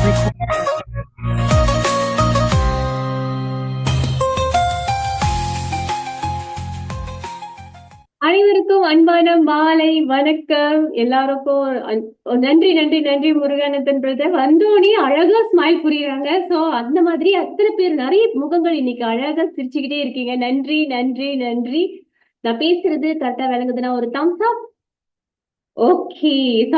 அனைவருக்கும் அன்பான மாலை வணக்கம். எல்லாருக்கும் நன்றி நன்றி நன்றி. முருகானந்தன் பிரதர் வந்தோடனே அழகா ஸ்மைல் புரியுறாங்க. சோ அந்த மாதிரி அத்தனை பேர் நிறைய முகங்கள் இன்னைக்கு அழகா சிரிச்சுக்கிட்டே இருக்கீங்க. நன்றி நன்றி நன்றி. நான் பேசுறது கரெக்டா விளங்குதுன்னா ஒரு தம்ஸ் அப். ஓகே.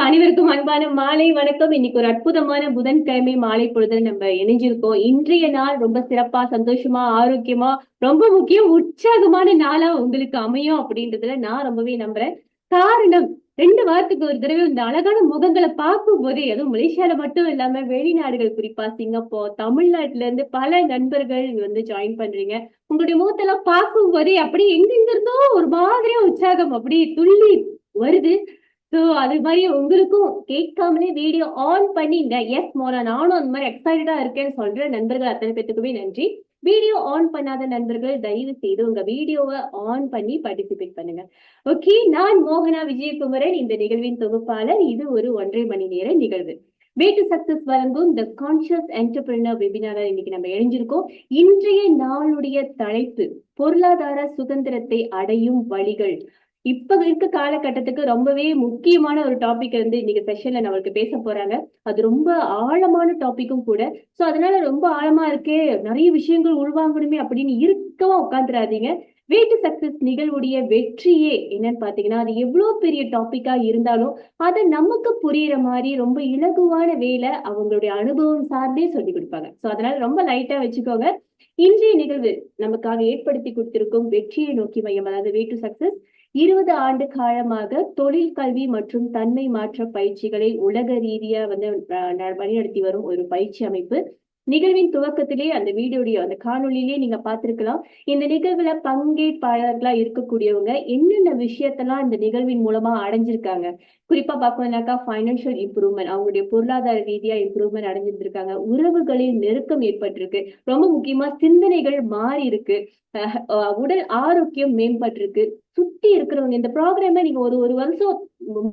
அனைவருக்கும் அன்பான மாலை வணக்கம். இன்னைக்கு ஒரு அற்புதமான புதன்கிழமை மாலை பொழுது நம்ம இணைஞ்சிருக்கோம். இன்றைய நாள் ரொம்ப சிறப்பா, சந்தோஷமா, ஆரோக்கியமா, ரொம்ப முக்கியம் உற்சாகமான நாளா உங்களுக்கு அமையும் அப்படின்றதுல நான் ரொம்பவே நம்புறேன். காரணம், 2 வாரத்துக்கு ஒரு தடவை இந்த அழகான முகங்களை பார்க்கும் போதே, அதுவும் மலேசியால மட்டும் இல்லாம வெளிநாடுகள், குறிப்பா சிங்கப்பூர், தமிழ்நாட்டுல இருந்து பல நண்பர்கள் வந்து ஜாயின் பண்றீங்க. உங்களுடைய முகத்தெல்லாம் பார்க்கும் போதே அப்படியே எங்க இருந்தோ ஒரு மாதிரியா உற்சாகம் அப்படியே துள்ளி வருது. சோ அது மாதிரி உங்களுக்கும் கேட்காமலே வீடியோ ஆன் பண்ணி இந்த எஸ் மோனா நானும் அந்த மாதிரி எக்ஸைட்டடா இருக்கேன்னு சொல்ற நண்பர்கள் அத்தனை பேத்துக்குமே நன்றி. வீடியோ ஆன் பண்ணாத நண்பர்கள் தயவு செய்து உங்க வீடியோவை ஆன் பண்ணி பார்ட்டிசிபேட் பண்ணுங்க. ஓகே, நான் மோகனா விஜயகுமரன், இந்த நிகழ்வின் தொகுப்பாளர். இது ஒரு 1.5 மணி நேர நிகழ்வு. வே டு சக்சஸ் வழங்கும் த கான்சியஸ் என்டர்பிரினர் வெபினார் இன்னைக்கு நம்ம இணைஞ்சிருக்கோம். இன்றைய நாளுடைய தலைப்பு பொருளாதார சுதந்திரத்தை அடையும் வழிகள். இப்ப இருக்க காலகட்டத்துக்கு ரொம்பவே முக்கியமான ஒரு டாபிக் வந்து இன்னைக்கு செஷன்ல நம்மளுக்கு பேச போறாங்க. அது ரொம்ப ஆழமான டாபிக்கும் கூட. சோ அதனால ரொம்ப ஆழமா இருக்கே, நிறைய விஷயங்கள் உள்வாங்கணுமே அப்படின்னு இருக்கவா உட்காந்துடாதீங்க. வே டு சக்சஸ் நிகழ்வுடைய வெற்றியே என்னன்னு பாத்தீங்கன்னா, அது எவ்வளவு பெரிய டாபிக்கா இருந்தாலும் அதை நமக்கு புரியுற மாதிரி ரொம்ப இலகுவான வேல அவங்களுடைய அனுபவம் சார்ந்தே சொல்லி கொடுப்பாங்க. சோ அதனால ரொம்ப லைட்டா வச்சுக்கோங்க. இன்றைய நிகழ்வு நமக்காக ஏற்படுத்தி கொடுத்திருக்கும் வெற்றியை நோக்கி மையம், அதாவது வே டு சக்சஸ் 20 ஆண்டு காலமாக தொழில் கல்வி மற்றும் தன்மை மாற்ற பயிற்சிகளை உலக ரீதியா வந்து வழிநடத்தி வரும் ஒரு பயிற்சி அமைப்பு. நிகழ்வின் துவக்கத்திலே அந்த வீடியோடைய அந்த காணொலியிலே நீங்க பார்த்திருக்கலாம். இந்த நிகழ்வுல பங்கேற்பாளர்களா இருக்கக்கூடியவங்க என்னென்ன விஷயத்தெல்லாம் இந்த நிகழ்வின் மூலமா அடைஞ்சிருக்காங்க. குறிப்பா பார்க்கணும்னாக்கா ஃபைனான்சியல் இம்ப்ரூவ்மெண்ட், அவங்களுடைய பொருளாதார ரீதியா இம்ப்ரூவ்மெண்ட் அடைஞ்சிருக்காங்க. உறவுகளில் நெருக்கம் ஏற்பட்டிருக்கு. ரொம்ப முக்கியமா சிந்தனைகள் மாறி இருக்கு. உடல் ஆரோக்கியம் மேம்பட்டிருக்கு. சுத்தி இருக்கிறவங்க, இந்த ப்ரோக்ராம நீங்க ஒரு ஒரு வருஷம்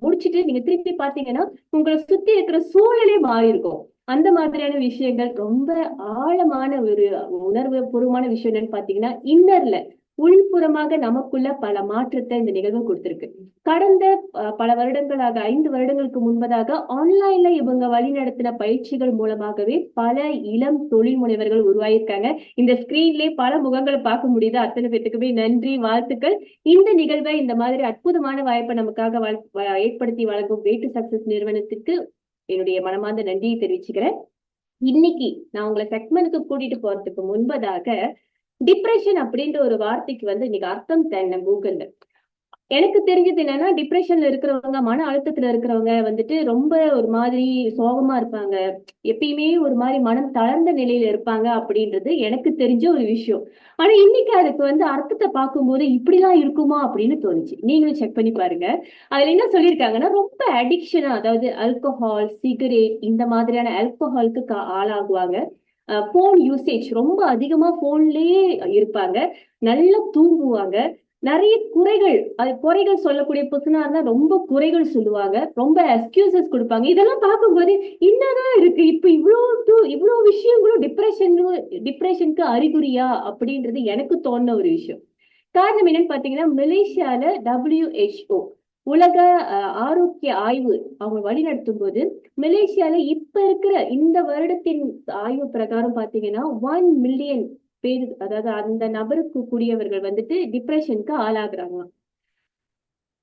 முடிச்சுட்டு நீங்க திருப்பி பாத்தீங்கன்னா உங்களை சுத்தி இருக்கிற சூழலே மாறி இருக்கும். அந்த மாதிரியான விஷயங்கள் ரொம்ப ஆழமான ஒரு உணர்வு பூர்வமான விஷயம் என்னன்னு பாத்தீங்கன்னா, இன்னர்ல உள்புறமாக நமக்குள்ள பல மாற்றத்தை இந்த நிகழ்வு கொடுத்திருக்கு. கடந்த பல வருடங்களாக, 5 வருடங்களுக்கு முன்பதாக ஆன்லைன்ல இவங்க வழிநடத்தின பயிற்சிகள் மூலமாகவே பல இளம் தொழில் முனைவர்கள் உருவாயிருக்காங்க. இந்த ஸ்கிரீன்லயே பல முகங்களை பார்க்க முடியுது. அத்தனை பேத்துக்குமே நன்றி, வாழ்த்துக்கள். இந்த நிகழ்வை, இந்த மாதிரி அற்புதமான வாய்ப்பை நமக்காக ஏற்படுத்தி வழங்கும் வே டு சக்சஸ் நிறுவனத்திற்கு என்னுடைய மனமார்ந்த நன்றியை தெரிவிச்சுக்கிறேன். இன்னைக்கு நான் உங்களை செக்மெண்ட்க்கு கூட்டிட்டு போறதுக்கு முன்பதாக, டிப்ரெஷன் அப்படின்ற ஒரு வார்த்தைக்கு வந்து இன்னைக்கு அர்த்தம் தேடினேன் கூகுள்ல. எனக்கு தெரிஞ்சது என்னன்னா, டிப்ரெஷன்ல இருக்கிறவங்க, மன அழுத்தத்துல இருக்கிறவங்க வந்துட்டு ரொம்ப ஒரு மாதிரி சோகமா இருப்பாங்க. எப்பயுமே ஒரு மாதிரி மனம் தளர்ந்த நிலையில இருப்பாங்க அப்படின்றது எனக்கு தெரிஞ்ச ஒரு விஷயம். ஆனா இன்னைக்கு அதுக்கு வந்து அர்த்தத்தை பார்க்கும்போது இப்படிலாம் இருக்குமா அப்படின்னு தோணுச்சு. நீங்களும் செக் பண்ணி பாருங்க. அதுல என்ன சொல்லியிருக்காங்கன்னா, ரொம்ப அடிக்ஷனா, அதாவது ஆல்கஹால், சிகரெட், இந்த மாதிரியான ஆல்கஹாலுக்கு ஆளாகுவாங்க. போன் யூசேஜ் ரொம்ப அதிகமா போன்லயே இருப்பாங்க. நல்லா தூங்குவாங்க. நிறைய குறைகள், அது குறைகள் சொல்லக்கூடிய பர்சனா இருந்தா ரொம்ப குறைகள் சொல்லுவாங்க. ரொம்ப எக்ஸ்கியூசஸ் கொடுப்பாங்க. இதெல்லாம் பார்க்கும்போது என்னதான் இருக்கு, இப்ப இவ்வளவு விஷயங்களும் டிப்ரெஷனுக்கு அறிகுறியா அப்படின்றது எனக்கு தோணுன ஒரு விஷயம். காரணம் என்னன்னு பாத்தீங்கன்னா, மலேசியால WHO உலக ஆரோக்கிய ஆய்வு அவங்க வழி நடத்தும் போது, மலேசியால இப்ப இருக்கிற இந்த வருடத்தின் ஆய்வு பிரகாரம் பாத்தீங்கன்னா 1 மில்லியன் பேர், அதாவது அந்த நபருக்கு கூடியவர்கள் வந்துட்டு டிப்ரெஷனுக்கு ஆளாகுறாங்க.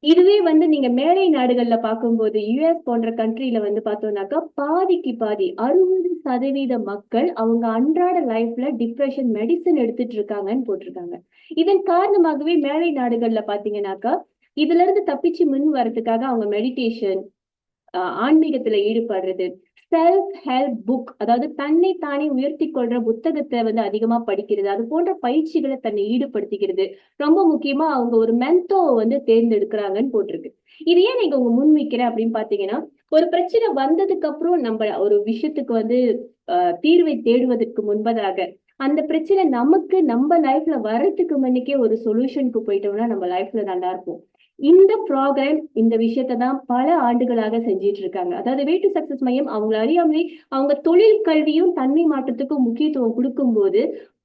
இதுவே வந்து நீங்க மேலை நாடுகள்ல பார்க்கும்போது, யுஎஸ் போன்ற கண்ட்ரில வந்து பார்த்தோம்னாக்கா பாதிக்கு பாதி 60% மக்கள் அவங்க அன்றாட லைஃப்ல டிப்ரெஷன் மெடிசன் எடுத்துட்டு இருக்காங்கன்னு போட்டிருக்காங்க. இதன் காரணமாகவே மேலை நாடுகள்ல பாத்தீங்கன்னாக்கா, இதுல இருந்து தப்பிச்சு முன் வரதுக்காக அவங்க மெடிடேஷன், ஆன்மீகத்துல ஈடுபடுறது, செல்ஃப் ஹெல்ப் புக், அதாவது தன்னை தானே உயர்த்தி கொள்ற புத்தகத்தை வந்து அதிகமா படிக்கிறது, அது போன்ற பயிற்சிகளை தன்னை ஈடுபடுத்திக்கிறது. ரொம்ப முக்கியமா அவங்க ஒரு மென்டோ வந்து தேர்ந்தெடுக்கிறாங்கன்னு போட்டிருக்கு. இது ஏன் நீங்க உங்க முன் வைக்கிறேன் அப்படின்னு பாத்தீங்கன்னா, ஒரு பிரச்சனை வந்ததுக்கு அப்புறம் நம்ம ஒரு விஷயத்துக்கு வந்து தீர்வை தேடுவதற்கு முன்பதாக, அந்த பிரச்சனை நமக்கு நம்ம லைஃப்ல வர்றதுக்கு முன்னுக்கே ஒரு சொல்யூஷனுக்கு போயிட்டோம்னா நம்ம லைஃப்ல நல்லா இருக்கும். இந்த ப்ரோக்ராம் இந்த விஷயத்தை தான் பல ஆண்டுகளாக செஞ்சிட்டு இருக்காங்க. அதாவது வே டு சக்சஸ் மையம் அவங்களை அறியாமலே அவங்க தொழில் கல்வியும் தன்மை மாற்றத்துக்கும் முக்கியத்துவம் கொடுக்கும்போது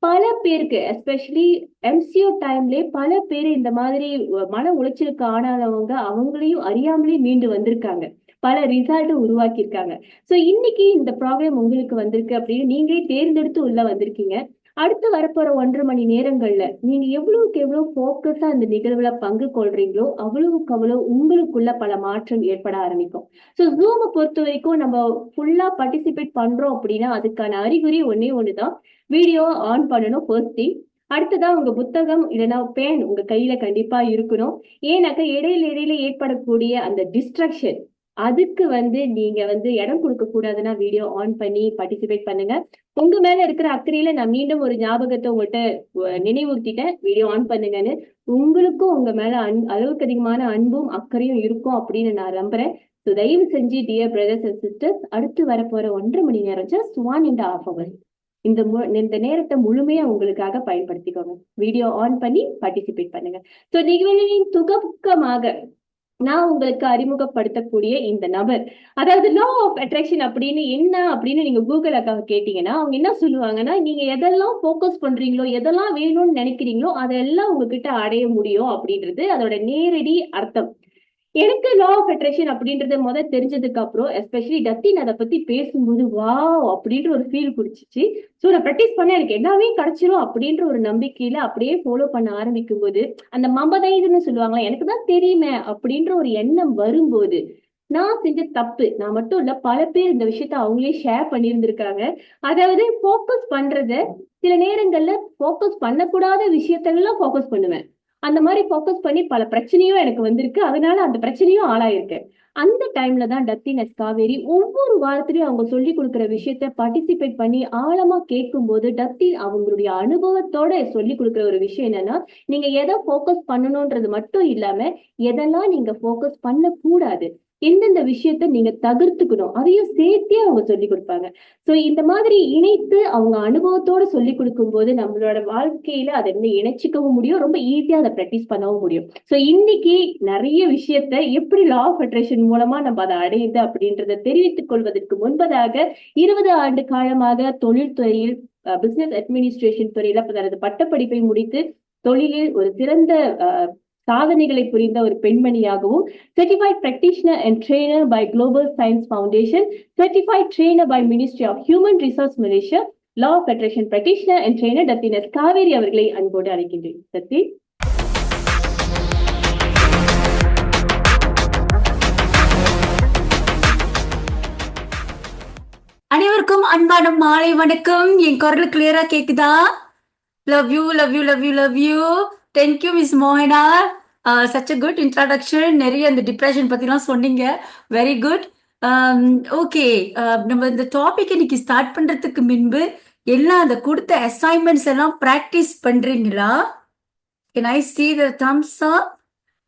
பல பேருக்கு எஸ்பெஷலி எம்சிஓ டைம்ல பல பேர் இந்த மாதிரி மன உளைச்சலுக்கு ஆனாதவங்க அவங்களையும் அறியாமலே மீண்டு வந்திருக்காங்க. பல ரிசல்ட்டும் உருவாக்கியிருக்காங்க. ஸோ இன்னைக்கு இந்த ப்ரோக்ராம் உங்களுக்கு வந்திருக்கு அப்படின்னு நீங்களே தேர்ந்தெடுத்து உள்ள வந்திருக்கீங்க. அடுத்து வரப்போற 1.5 மணி நேரங்கள்ல நீங்க எவ்வளவுக்கு எவ்வளவு போக்கஸா அந்த நிகழ்வுல பங்கு கொள்றீங்களோ அவ்வளவுக்கு அவ்வளவு உங்களுக்குள்ள பல மாற்றம் ஏற்பட ஆரம்பிக்கும். ஸோ ஜூமை பொறுத்த வரைக்கும் நம்ம ஃபுல்லா பார்ட்டிசிபேட் பண்றோம் அப்படின்னா அதுக்கான அறிகுறி ஒன்னே ஒண்ணுதான், வீடியோ ஆன் பண்ணணும் ஃபர்ஸ்ட் திங். அடுத்ததா உங்க புத்தகம் இல்லைன்னா பேன் உங்க கையில கண்டிப்பா இருக்கணும். ஏன்னாக்க இடையில இடையில ஏற்படக்கூடிய அந்த டிஸ்ட்ராக்ஷன் அதுக்கு நீங்க இடம் கொடுக்க கூடாதுன்னா வீடியோ ஆன் பண்ணி பார்ட்டிசிபேட் பண்ணுங்க. உங்க மேல இருக்கிற அக்கறையில நான் மீண்டும் ஒரு ஞாபகத்தை உங்கள்கிட்ட நினைவூர்த்திட்டேன், வீடியோ ஆன் பண்ணுங்கன்னு. உங்களுக்கும் உங்க மேல அளவுக்கு அதிகமான அன்பும் அக்கறையும் இருக்கும் அப்படின்னு நான் நம்புறேன். ஸோ தயவு செஞ்சு டியர் பிரதர்ஸ் அண்ட் சிஸ்டர்ஸ், அடுத்து வரப்போற 1.5 மணி நேரம் ஜஸ்ட் 1.5 hours இந்த நேரத்தை முழுமையா உங்களுக்காக பயன்படுத்திக்கோங்க. வீடியோ ஆன் பண்ணி பார்ட்டிசிபேட் பண்ணுங்க. ஸோ நிகழ்வின் துவக்கமாக நான் உங்களுக்கு அறிமுகப்படுத்தக்கூடிய இந்த நபர், அதாவது லா ஆஃப் அட்ராக்ஷன் அப்படின்னு என்ன அப்படின்னு நீங்க கூகுள் அக்காவை கேட்டீங்கன்னா அவங்க என்ன சொல்லுவாங்கன்னா, நீங்க எதெல்லாம் போக்கஸ் பண்றீங்களோ எதெல்லாம் வேணும்னு நினைக்கிறீங்களோ அதெல்லாம் உங்ககிட்ட அடைய முடியும் அப்படின்றது அதோட நேரடி அர்த்தம். எனக்கு லா ஆஃப் அட்ராக்ஷன் அப்படின்றது தெரிஞ்சதுக்கு அப்புறம் எஸ்பெஷலி டத்தின் அதை பத்தி பேசும்போது வாவ் அப்படின்ற ஒரு ஃபீல் குடிச்சிச்சு. ஸோ நான் ப்ராக்டிஸ் பண்ண எனக்கு எல்லாமே கிடைச்சிரும் அப்படின்ற ஒரு நம்பிக்கையில அப்படியே ஃபாலோ பண்ண ஆரம்பிக்கும் போது அந்த மம்பதைதுன்னு சொல்லுவாங்க, எனக்கு தான் தெரியுமே அப்படின்ற ஒரு எண்ணம் வரும்போது நான் செஞ்ச தப்பு நான் மட்டும் இல்ல பல பேர் இந்த விஷயத்த அவங்களே ஷேர் பண்ணியிருந்திருக்காங்க. அதாவது போக்கஸ் பண்றத சில நேரங்கள்ல போக்கஸ் பண்ணக்கூடாத விஷயத்தெல்லாம் போக்கஸ் பண்ணுவேன். அந்த மாதிரி போக்கஸ் பண்ணி பல பிரச்சனையும் எனக்கு வந்திருக்கு. அதனால அந்த பிரச்சனையும் ஆளாயிருக்கு. அந்த டைம்ல தான் டத்தின் எஸ் காவேரி ஒவ்வொரு வாரத்திலயும் அவங்க சொல்லி கொடுக்குற விஷயத்த பார்ட்டிசிபேட் பண்ணி ஆழமா கேட்கும் போது டத்தின் அவங்களுடைய அனுபவத்தோட சொல்லி கொடுக்குற ஒரு விஷயம் என்னன்னா, நீங்க எதை போக்கஸ் பண்ணணும்ன்றது மட்டும் இல்லாம எதெல்லாம் நீங்க போக்கஸ் பண்ணக்கூடாது, எந்தெந்த விஷயத்த நீங்க தவிர்த்துக்கணும் அதையும் சேர்த்தே அவங்க சொல்லி கொடுப்பாங்க. சோ இந்த மாதிரி இணைத்து அவங்க அனுபவத்தோட சொல்லி கொடுக்கும் போது நம்மளோட வாழ்க்கையில அதை இணைச்சிக்கவும் முடியும், ரொம்ப ஈஸியா அதை ப்ராக்டிஸ் பண்ணவும் முடியும். சோ இன்னைக்கு நிறைய விஷயத்த எப்படி லா ஆஃப் அட்ராக்ஷன் மூலமா நம்ம அதை அடையுது அப்படின்றத தெரிவித்துக் கொள்வதற்கு முன்பதாக 20 ஆண்டு காலமாக தொழில்துறையில் பிசினஸ் அட்மினிஸ்ட்ரேஷன் துறையில தனது பட்டப்படிப்பை முடித்து தொழிலில் ஒரு சிறந்த சாதனைகளை புரிந்த ஒரு பெண்மணியாகவும், certified practitioner and trainer by Global Science Foundation, certified trainer by Ministry of Human Resource Malaysia, law of attraction practitioner and trainer டத்தின் எஸ் காவேரி அவர்களை அன்போடு அழைக்கின்றேன். டத்தி, அனைவருக்கும் அன்பான மாலை வணக்கம். என் குரல் கிளியரா கேக்குதா? Love you love you love you love you. Thank you miss மோகனா. Such a good introduction. நிறைய அந்த டிப்ரெஷன் பத்திலாம் சொன்னீங்க. Very good. ஓகே, நம்ம இந்த டாபிக் இன்னைக்கு ஸ்டார்ட் பண்றதுக்கு முன்பு எல்லாம் அந்த கொடுத்த அசைன்மெண்ட்ஸ் எல்லாம் பிராக்டிஸ் பண்றீங்களா? Can I see the thumbs up?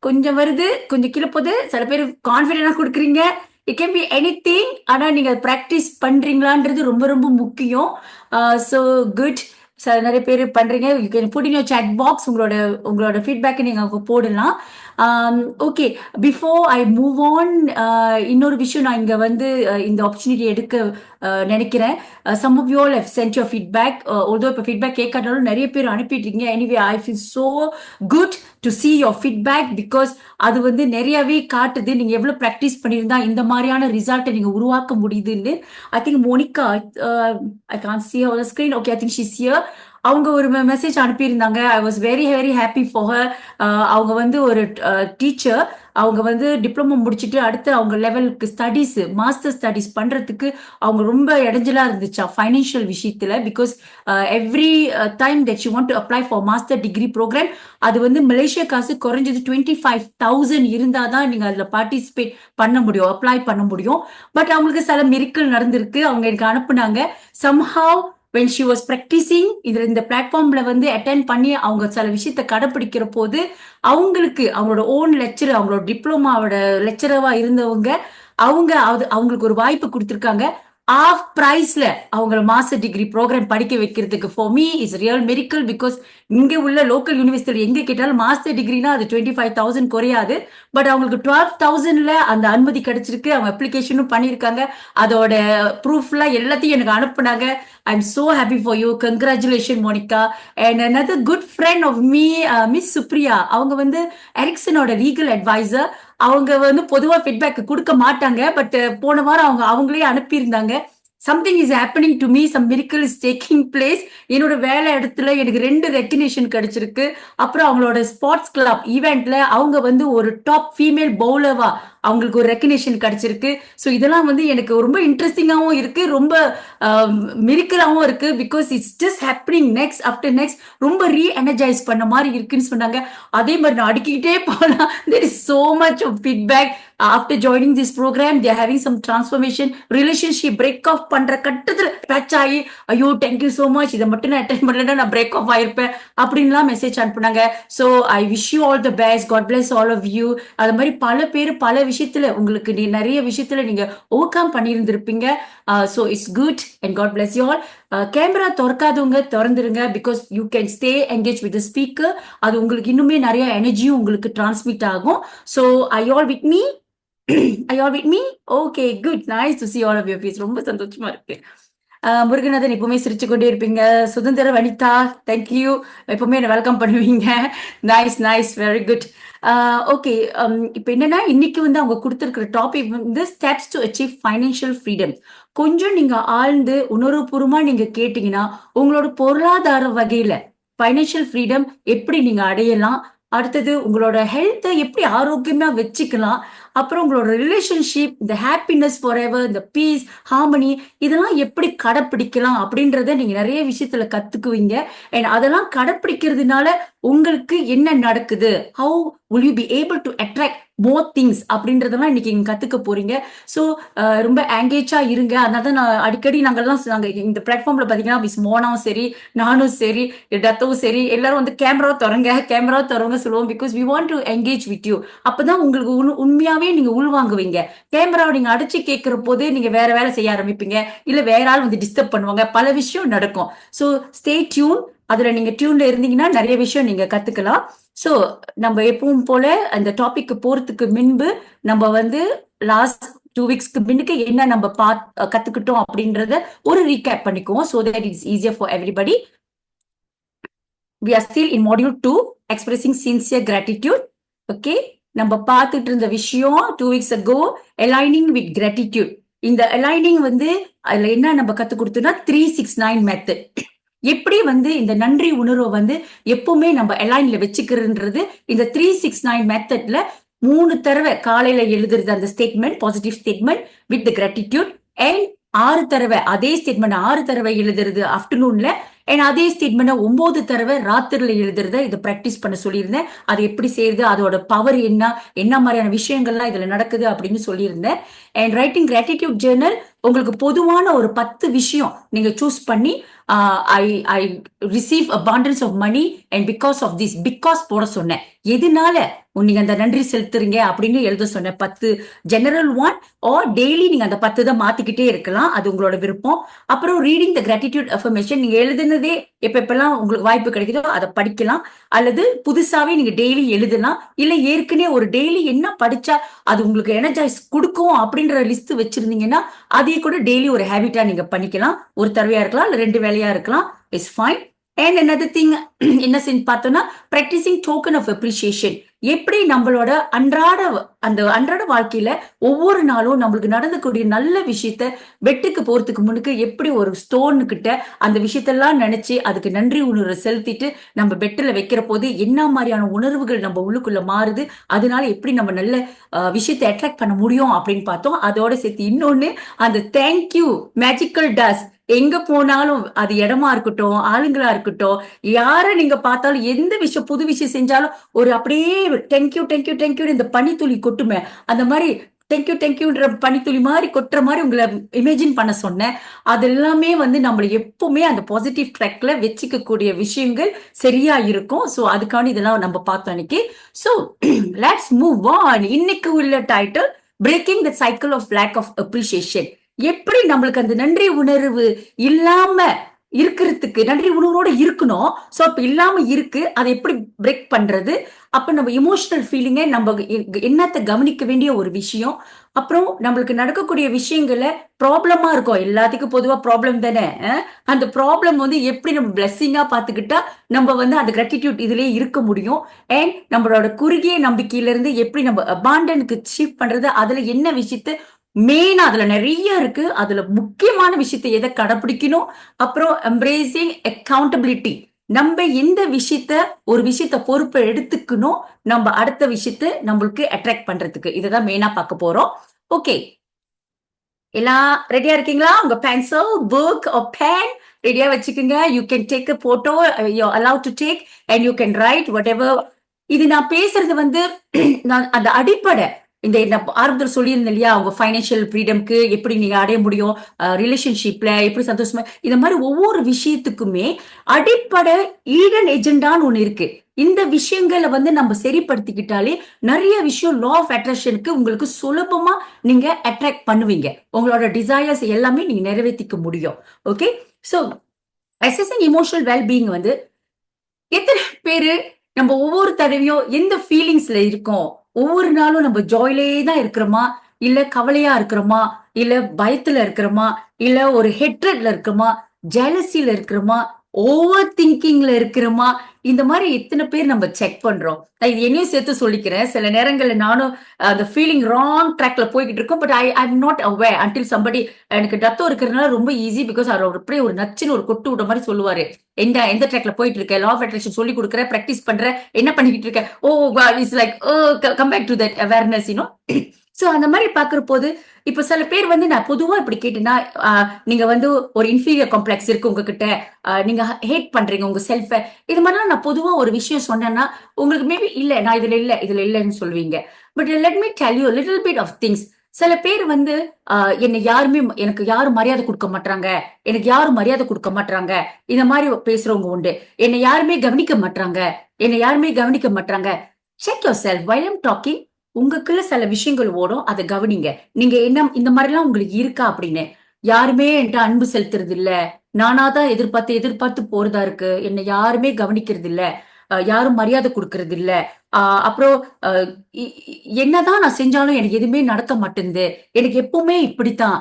கொஞ்சம் வருது, கொஞ்சம் கீழே போகுது. சில பேர் கான்ஃபிடென்டா கொடுக்குறீங்க. It can be anything. ஆனால் நீங்கள் ப்ராக்டிஸ் பண்ணுறீங்களான்றது ரொம்ப ரொம்ப முக்கியம். So good. நிறைய பேர் பண்றீங்க. You can put in your chat box. உங்களோட ஃபீட்பேக்கை நீங்க அங்க போடலாம். Okay, before I move on, இன்னொரு விஷயம் நான் இங்க இந்த ஆப்பர்ச்சுனிட்டி எடுக்க நினைக்கிறேன். Some of you all have sent your feedback. Although இப்போ ஃபீட்பேக் கேட்காட்டாலும் நிறைய பேர் அனுப்பிட்டீங்க. Anyway I feel so good to see your feedback because அது நிறையவே காட்டுது நீங்க எவ்வளவு ப்ராக்டிஸ் பண்ணியிருந்தா இந்த மாதிரியான ரிசல்ட்டை நீங்க உருவாக்க முடியுதுன்னு. I think Monika, I can't see her on the screen. Okay, I think she's here. அவங்க ஒரு மெசேஜ் அனுப்பியிருந்தாங்க. I was very very happy for her. அவங்க ஒரு டீச்சர். அவங்க டிப்ளமோ முடிச்சுட்டு அடுத்து அவங்க லெவலுக்கு ஸ்டடீஸ், மாஸ்டர் ஸ்டடீஸ் பண்றதுக்கு அவங்க ரொம்ப இடைஞ்சலா இருந்துச்சா ஃபைனான்சியல் விஷயத்துல. Because every time that you want to apply for master degree program அது மலேசியா காசு குறைஞ்சது 25,000 இருந்தாதான் நீங்க அதுல பார்ட்டிசிபேட் பண்ண முடியும், அப்ளை பண்ண முடியும். பட் அவங்களுக்கு சில மிரிக்கல் நடந்திருக்கு. அவங்க எனக்கு அனுப்புனாங்க. somehow when she was practicing இந்த பிளாட்ஃபார்ம்ல அட்டென்ட் பண்ணி அவங்க சில விஷயத்த கடைபிடிக்கிற போது அவங்களுக்கு அவங்களோட ஓன் லெக்சர், அவங்களோட டிப்ளமாவோட லெக்சரவா இருந்தவங்க அவங்களுக்கு ஒரு வாய்ப்பு கொடுத்துருக்காங்க. ஆஃப் பிரைஸ்ல அவங்க மாஸ்டர் டிகிரி ப்ரோக்ராம் படிக்க வைக்கிறதுக்கு for me is real miracle. Because இங்க உள்ள லோக்கல் யூனிவர்சிட்டியில் எங்க கேட்டாலும் மாஸ்டர் டிகிரினா அது 25,000 குறையாது. பட் அவங்களுக்கு 12,000ல அந்த அனுமதி கிடைச்சிருக்கு. அவங்க அப்ளிகேஷனும் பண்ணியிருக்காங்க. அதோட ப்ரூஃப்லாம் எல்லாத்தையும் எனக்கு அனுப்புனாங்க. I am so happy for you. Congratulation Monika. And another good friend of me miss Supriya. அவங்க வந்து எரிக்சனோட லீகல் அட்வைசர். அவங்க வந்து பொதுவா ஃபீட்பேக் கொடுக்க மாட்டாங்க. பட் போன வாரம் அவங்களே அனுப்பியிருந்தாங்க. Something is happening to me, some miracle is taking place. என்னோட வேலை இடத்துல எனக்கு 2 ரெக்கக்னிஷன் கிடைச்சிருக்கு. அப்புறம் அவங்களோட ஸ்போர்ட்ஸ் கிளப் ஈவெண்ட்ல அவங்க வந்து ஒரு டாப் ஃபீமேல் பவுலவா அவங்களுக்கு ஒரு ரெக்கக்னிஷன் கிடைச்சிருக்கு. ஸோ இதெல்லாம் வந்து எனக்கு ரொம்ப இன்ட்ரெஸ்டிங்காகவும் இருக்கு, ரொம்ப மிரிக்கலாகவும் இருக்கு. Because it's just happening next after next. ரொம்ப ரீஎனர்ஜைஸ் பண்ண மாதிரி இருக்குன்னு சொன்னாங்க. அதே மாதிரி நான் அடிக்கிட்டே போகலாம். there is so much of feedback after joining this program. they are having some transformation, relationship break off பண்ற கட்டத்துல பேட்ச் ஆகி ஐயோ தேங்க்யூ சோ மச், இதை மட்டும் நான் அட்டென்ட் பண்ணலன்னா நான் பிரேக் ஆஃப் ஆயிருப்பேன் அப்படின்லாம் மெசேஜ் அனுப்புனாங்க. So I wish you all the best. God bless all of you. அது மாதிரி பல பேர் பல விஷயத்துல உங்களுக்கு நிறைய விஷயத்துல நீங்க ஓவர் கம் பண்ணியிருந்திருப்பீங்க. So it's good and God bless you all. Camera திறக்காதவங்க திறந்துருங்க. Because you can stay engage with speaker. அது உங்களுக்கு இன்னுமே நிறைய எனர்ஜியும் உங்களுக்கு டிரான்ஸ்மிட் ஆகும். So I all with me Are you all with me? Okay, good. Nice to see all of your face. ரொம்ப சந்தோஷமா இருக்கு. முருகநாதன் எப்பவுமே சிரிச்சு கொண்டே இருப்பீங்க. சுதந்திர வனிதா, தேங்க்யூ. எப்பவுமே என்ன வெல்கம் பண்ணுவீங்க. Nice nice, very good. Okay, இப்போ என்னன்னா இன்னைக்கு வந்து அவங்க கொடுத்துருக்கிற டாபிக் வந்து steps to achieve financial freedom. கொஞ்சம் நீங்க ஆழ்ந்து உணர்வுபூர்வமா நீங்க கேட்டீங்கன்னா உங்களோட பொருளாதார வகையில ஃபைனான்சியல் ஃப்ரீடம் எப்படி நீங்க அடையலாம், அடுத்தது உங்களோட ஹெல்த்தை எப்படி ஆரோக்கியமா வச்சுக்கலாம், அப்புறம் உங்களோட ரிலேஷன்ஷிப், இந்த ஹாப்பினஸ் ஃபார் எவர், இந்த பீஸ், ஹார்மனி, இதெல்லாம் எப்படி கடைப்பிடிக்கலாம் அப்படின்றத நீங்க நிறைய விஷயத்துல கத்துக்குவீங்க. அண்ட் அதெல்லாம் கடைப்பிடிக்கிறதுனால உங்களுக்கு என்ன நடக்குது, how will you be able to attract more things அப்படின்றதெல்லாம் இன்னைக்கு நீங்க கத்துக்க போறீங்க. ஸோ ரொம்ப எங்கேஜா இருங்க. அதனால தான் நான் அடிக்கடி நாங்க இந்த பிளாட்ஃபார்ம்ல பாத்தீங்கன்னா மிஸ் மோனாவும் சரி, நானும் சரி, டத்தவும் சரி, எல்லாரும் வந்து கேமரா திறங்க சொல்லுவோம். Because we want to engage with you. அப்பதான் உங்களுக்கு உண்மையாவே நீங்க உள்வாங்குவீங்க. கேமராவை நீங்க அடிச்சு கேட்கிற போது நீங்க வேற வேலை செய்ய ஆரம்பிப்பீங்க, இல்ல வேற ஆள் வந்து டிஸ்டர்ப் பண்ணுவாங்க, பல விஷயம் நடக்கும். So stay tune. அதுல நீங்க டியூன்ல இருந்தீங்கன்னா நிறைய விஷயம் நீங்க கத்துக்கலாம். ஸோ நம்ம எப்பவும் போல அந்த டாபிக் போறதுக்கு முன்பு நம்ம வந்து லாஸ்ட் 2 வீக்ஸ்க்கு முன்னுக்கு என்ன நம்ம கத்துக்கிட்டோம் அப்படின்றத ஒரு ரீகேப் பண்ணிக்குவோம். So that it's easier for everybody. we are still in module 2, expressing sincere gratitude. okay, நம்ம பார்த்துட்டு இருந்த விஷயம் 2 weeks ago, aligning with gratitude. இந்த அலைனிங் வந்து அதுல என்ன நம்ம கத்து கொடுத்தோம்னா 369 மெத்தட். எப்படி வந்து இந்த நன்றி உணர்வை வந்து எப்பவுமே நம்ம அலைன்ல வச்சுக்கிறதுன்றது இந்த 369 மெத்தட்ல 3 தடவை காலையில எழுதுறது அந்த statement, positive statement with gratitude. And 6 தடவை அதே ஸ்டேட்மெண்ட் 6 தடவை எழுதுறது ஆஃப்டர்நூன்ல. அண்ட் அதே ஸ்டேட்மெண்ட் 9 தடவை ராத்திரில எழுதுறத இதை பிராக்டிஸ் பண்ண சொல்லியிருந்தேன். அது எப்படி செய்யுது, அதோட பவர் என்ன மாதிரியான விஷயங்கள்லாம் இதுல நடக்குது அப்படின்னு சொல்லியிருந்தேன். அண்ட் ரைட்டிங் கிராட்டிடியூட் ஜேர்னல் உங்களுக்கு பொதுவான ஒரு 10 விஷயம் நீங்க சூஸ் பண்ணி I receive abundance of money and because of this, because போட சொன்னேன். எதனால நீங்க அந்த நன்றி செலுத்துறீங்க அப்படின்னு எழுத சொன்ன 10 ஜெனரல் ஒன். ஆர் டெய்லி நீங்க அந்த 10 தான் மாத்திக்கிட்டே இருக்கலாம், அது உங்களோட விருப்பம். அப்புறம் ரீடிங் த கிராட்டிடியூட் அஃபர்மேஷன், நீங்க எழுதுனதே எப்பெல்லாம் உங்களுக்கு வாய்ப்பு கிடைக்குதோ அதை படிக்கலாம், அல்லது புதுசாவே நீங்க டெய்லி எழுதலாம். இல்ல ஏற்கனவே ஒரு டெய்லி என்ன படிச்சா அது உங்களுக்கு எனர்ஜைஸ் கொடுக்கும் அப்படின்ற லிஸ்ட் வச்சிருந்தீங்கன்னா அதே கூட டெய்லி ஒரு ஹேபிட்டா நீங்க பண்ணிக்கலாம். ஒரு தடவையா இருக்கலாம், இல்ல 2 வேலையா இருக்கலாம், it's fine. And another thing என்ன செஞ்சு பார்த்தோம்னா practicing token of appreciation. எப்படி நம்மளோட அன்றாட வாழ்க்கையில ஒவ்வொரு நாளும் நம்மளுக்கு நடந்தக்கூடிய நல்ல விஷயத்த வெட்டுக்கு போறதுக்கு முன்னுக்கு எப்படி ஒரு ஸ்டோன் கிட்ட அந்த விஷயத்தெல்லாம் நினைச்சு அதுக்கு நன்றி உணர்வை செலுத்திட்டு நம்ம பெட்டில் வைக்கிற போது என்ன மாதிரியான உணர்வுகள் நம்ம உள்ளுக்குள்ள மாறுது, அதனால எப்படி நம்ம நல்ல விஷயத்தை அட்ராக்ட் பண்ண முடியும் அப்படின்னு பார்த்தோம். அதோட சேர்த்து இன்னொன்னு அந்த தேங்க்யூ மேஜிக்கல் டஸ். எங்க போனாலும் அது இடமா இருக்கட்டும், ஆளுங்களா இருக்கட்டும், யார நீங்க பார்த்தாலும் எந்த விஷயம் புது விஷயம் செஞ்சாலும் ஒரு அப்படியே தேங்க்யூ தேங்க்யூ தேங்க்யூ இந்த பனித்துளி கொட்டுமே, அந்த மாதிரி தேங்க்யூ தேங்க்யூன்ற பனித்துளி மாதிரி கொட்டுற மாதிரி உங்களை இமேஜின் பண்ண சொன்னேன். அது எல்லாமே வந்து நம்மள எப்பவுமே அந்த பாசிட்டிவ் ட்ராக்ல வச்சுக்க கூடிய விஷயங்கள் சரியா இருக்கும். ஸோ அதுக்கான இதெல்லாம் நம்ம பார்த்தோம் இன்னைக்கு. So let's move on. இன்னைக்கு உள்ள title breaking the cycle of lack of appreciation. எப்படி நம்மளுக்கு அந்த நன்றி உணர்வு இல்லாம இருக்கிறதுக்கு நன்றி உணர்வோட இருக்கணும். சோ அப்ப இல்லாம இருக்கு, அதை எப்படி பிரேக் பண்றது? அப்ப நம்ம இமோஷனல் ஃபீலிங்கை நம்ம என்னத்தை கவனிக்க வேண்டிய ஒரு விஷயம். அப்புறம் நம்மளுக்கு நடக்கக்கூடிய விஷயங்கள ப்ராப்ளமா இருக்கும், எல்லாத்துக்கும் பொதுவா ப்ராப்ளம் தானே. அந்த ப்ராப்ளம் வந்து எப்படி நம்ம பிளெஸ்ஸிங்கா பாத்துக்கிட்டா நம்ம வந்து அந்த கிராட்டிடியூட் இதுலயே இருக்க முடியும். அண்ட் நம்மளோட குறுகிய நம்பிக்கையில இருந்து எப்படி நம்ம அபாண்டனுக்கு ஷிஃப்ட் பண்றது, அதுல என்ன விஷயத்த மெயினா அதுல நிறைய இருக்கு. அதுல முக்கியமான விஷயத்தை எதை கடைபிடிக்கணும், அப்புறம் எம்ப்ரேசிங் அக்கௌண்டபிலிட்டி. நம்ம எந்த விஷயத்த ஒரு விஷயத்த பொறுப்பை எடுத்துக்கணும், நம்ம அடுத்த விஷயத்த நம்மளுக்கு அட்ராக்ட் பண்றதுக்கு, இதுதான் மெயினா பார்க்க போறோம். ஓகே, எல்லாம் ரெடியா இருக்கீங்களா? உங்க பென்சில், புக் பேன் ரெடியா வச்சுக்கோங்க. You can take a photo, you allowed to take and you can write whatever. இது நான் பேசுறது வந்து நான் அந்த அடிப்படை, இந்த நான் ஆரம்பத்தில் சொல்லியிருந்தேன் இல்லையா, உங்க ஃபைனான்சியல் ஃப்ரீடம்க்கு எப்படி நீங்க அடைய முடியும், ரிலேஷன்ஷிப்ல எப்படி சந்தோஷமா, இந்த மாதிரி ஒவ்வொரு விஷயத்துக்குமே அடிப்படை ஈடன் எஜெண்டான்னு ஒண்ணு இருக்கு. இந்த விஷயங்களை வந்து நம்ம சரிப்படுத்திக்கிட்டாலே நிறைய விஷயம் லா ஆஃப் அட்ராக்ஷனுக்கு உங்களுக்கு சுலபமா நீங்க அட்ராக்ட் பண்ணுவீங்க. உங்களோட டிசையர்ஸ் எல்லாமே நீங்க நிறைவேற்றிக்க முடியும். Okay, so assessing emotional wellbeing வந்து எத்தனை பேரு நம்ம ஒவ்வொரு தடவையும் எந்த ஃபீலிங்ஸ்ல இருக்கோம், ஒவ்வொரு நாளும் நம்ம ஜாய்லயே தான் இருக்கிறோமா, இல்ல கவலையா இருக்கிறோமா, இல்ல பயத்துல இருக்கிறோமா, இல்ல ஒரு ஹெட்ரட்ல இருக்கிறோமா, ஜெலசில இருக்கிறோமா, ஓவர் திங்கிங்ல இருக்கிறோமா, இந்த மாதிரி எத்தனை பேர் நம்ம செக் பண்றோம். நான் இது என்னையும் சேர்த்து சொல்லிக்கிறேன். சில நேரங்கள்ல நானும் அந்த ஃபீலிங் ராங் ட்ராக்ல போய்கிட்டு இருக்கோம். But I'm not aware until somebody எனக்கு டத்தம் இருக்கிறதுனால ரொம்ப ஈஸி. பிகாஸ் அவர் அப்படியே ஒரு நச்சுன்னு ஒரு கொட்டு விட மாதிரி சொல்லுவாரு. எந்த ட்ராக்ல போயிட்டு இருக்க, லா ஆஃப் அட்ராக்ஷன் சொல்லி கொடுக்குற, பிராக்டிஸ் பண்ற, என்ன பண்ணிக்கிட்டு இருக்க, oh it's like come back to that awareness you know. So அந்த மாதிரி பாக்குற போது இப்ப சில பேர் வந்து நான் பொதுவா இப்படி கேட்டேன்னா, நீங்க வந்து ஒரு இன்ஃபீரியர் காம்ப்ளெக்ஸ் இருக்கு உங்ககிட்ட, நீங்க ஹேட் பண்றீங்க உங்க செல்ஃப, இது மாதிரிலாம் நான் பொதுவா ஒரு விஷயம் சொன்னேன்னா உங்களுக்கு மேபி இல்ல, நான் இதுல இல்லன்னு சொல்வீங்க. But let me tell you little bit of things. சில பேர் வந்து என்னை யாருமே, எனக்கு யாரும் மரியாதை கொடுக்க மாட்டாங்க, எனக்கு யாரும் மரியாதை கொடுக்க மாட்டாங்க, இந்த மாதிரி பேசுறவங்க உண்டு. என்னை யாருமே கவனிக்க மாட்டாங்க, என்னை யாருமே கவனிக்க மாட்டாங்க. Check your self while I'm talking. உங்களுக்குள்ள சில விஷயங்கள் ஓடும், அதை கவனிங்க. நீங்க என்ன இந்த மாதிரி எல்லாம் உங்களுக்கு இருக்கா அப்படின்னு. யாருமே என்கிட்ட அன்பு செலுத்துறது இல்ல, நானாதான் எதிர்பார்த்து எதிர்பார்த்து போறதா இருக்கு, என்னை யாருமே கவனிக்கிறது இல்ல, யாரும் மரியாதை கொடுக்கறது இல்ல, அப்புறம் அஹ், என்னதான் நான் செஞ்சாலும் எனக்கு எதுவுமே நடக்க மாட்டேங்குது, எனக்கு எப்பவுமே இப்படித்தான்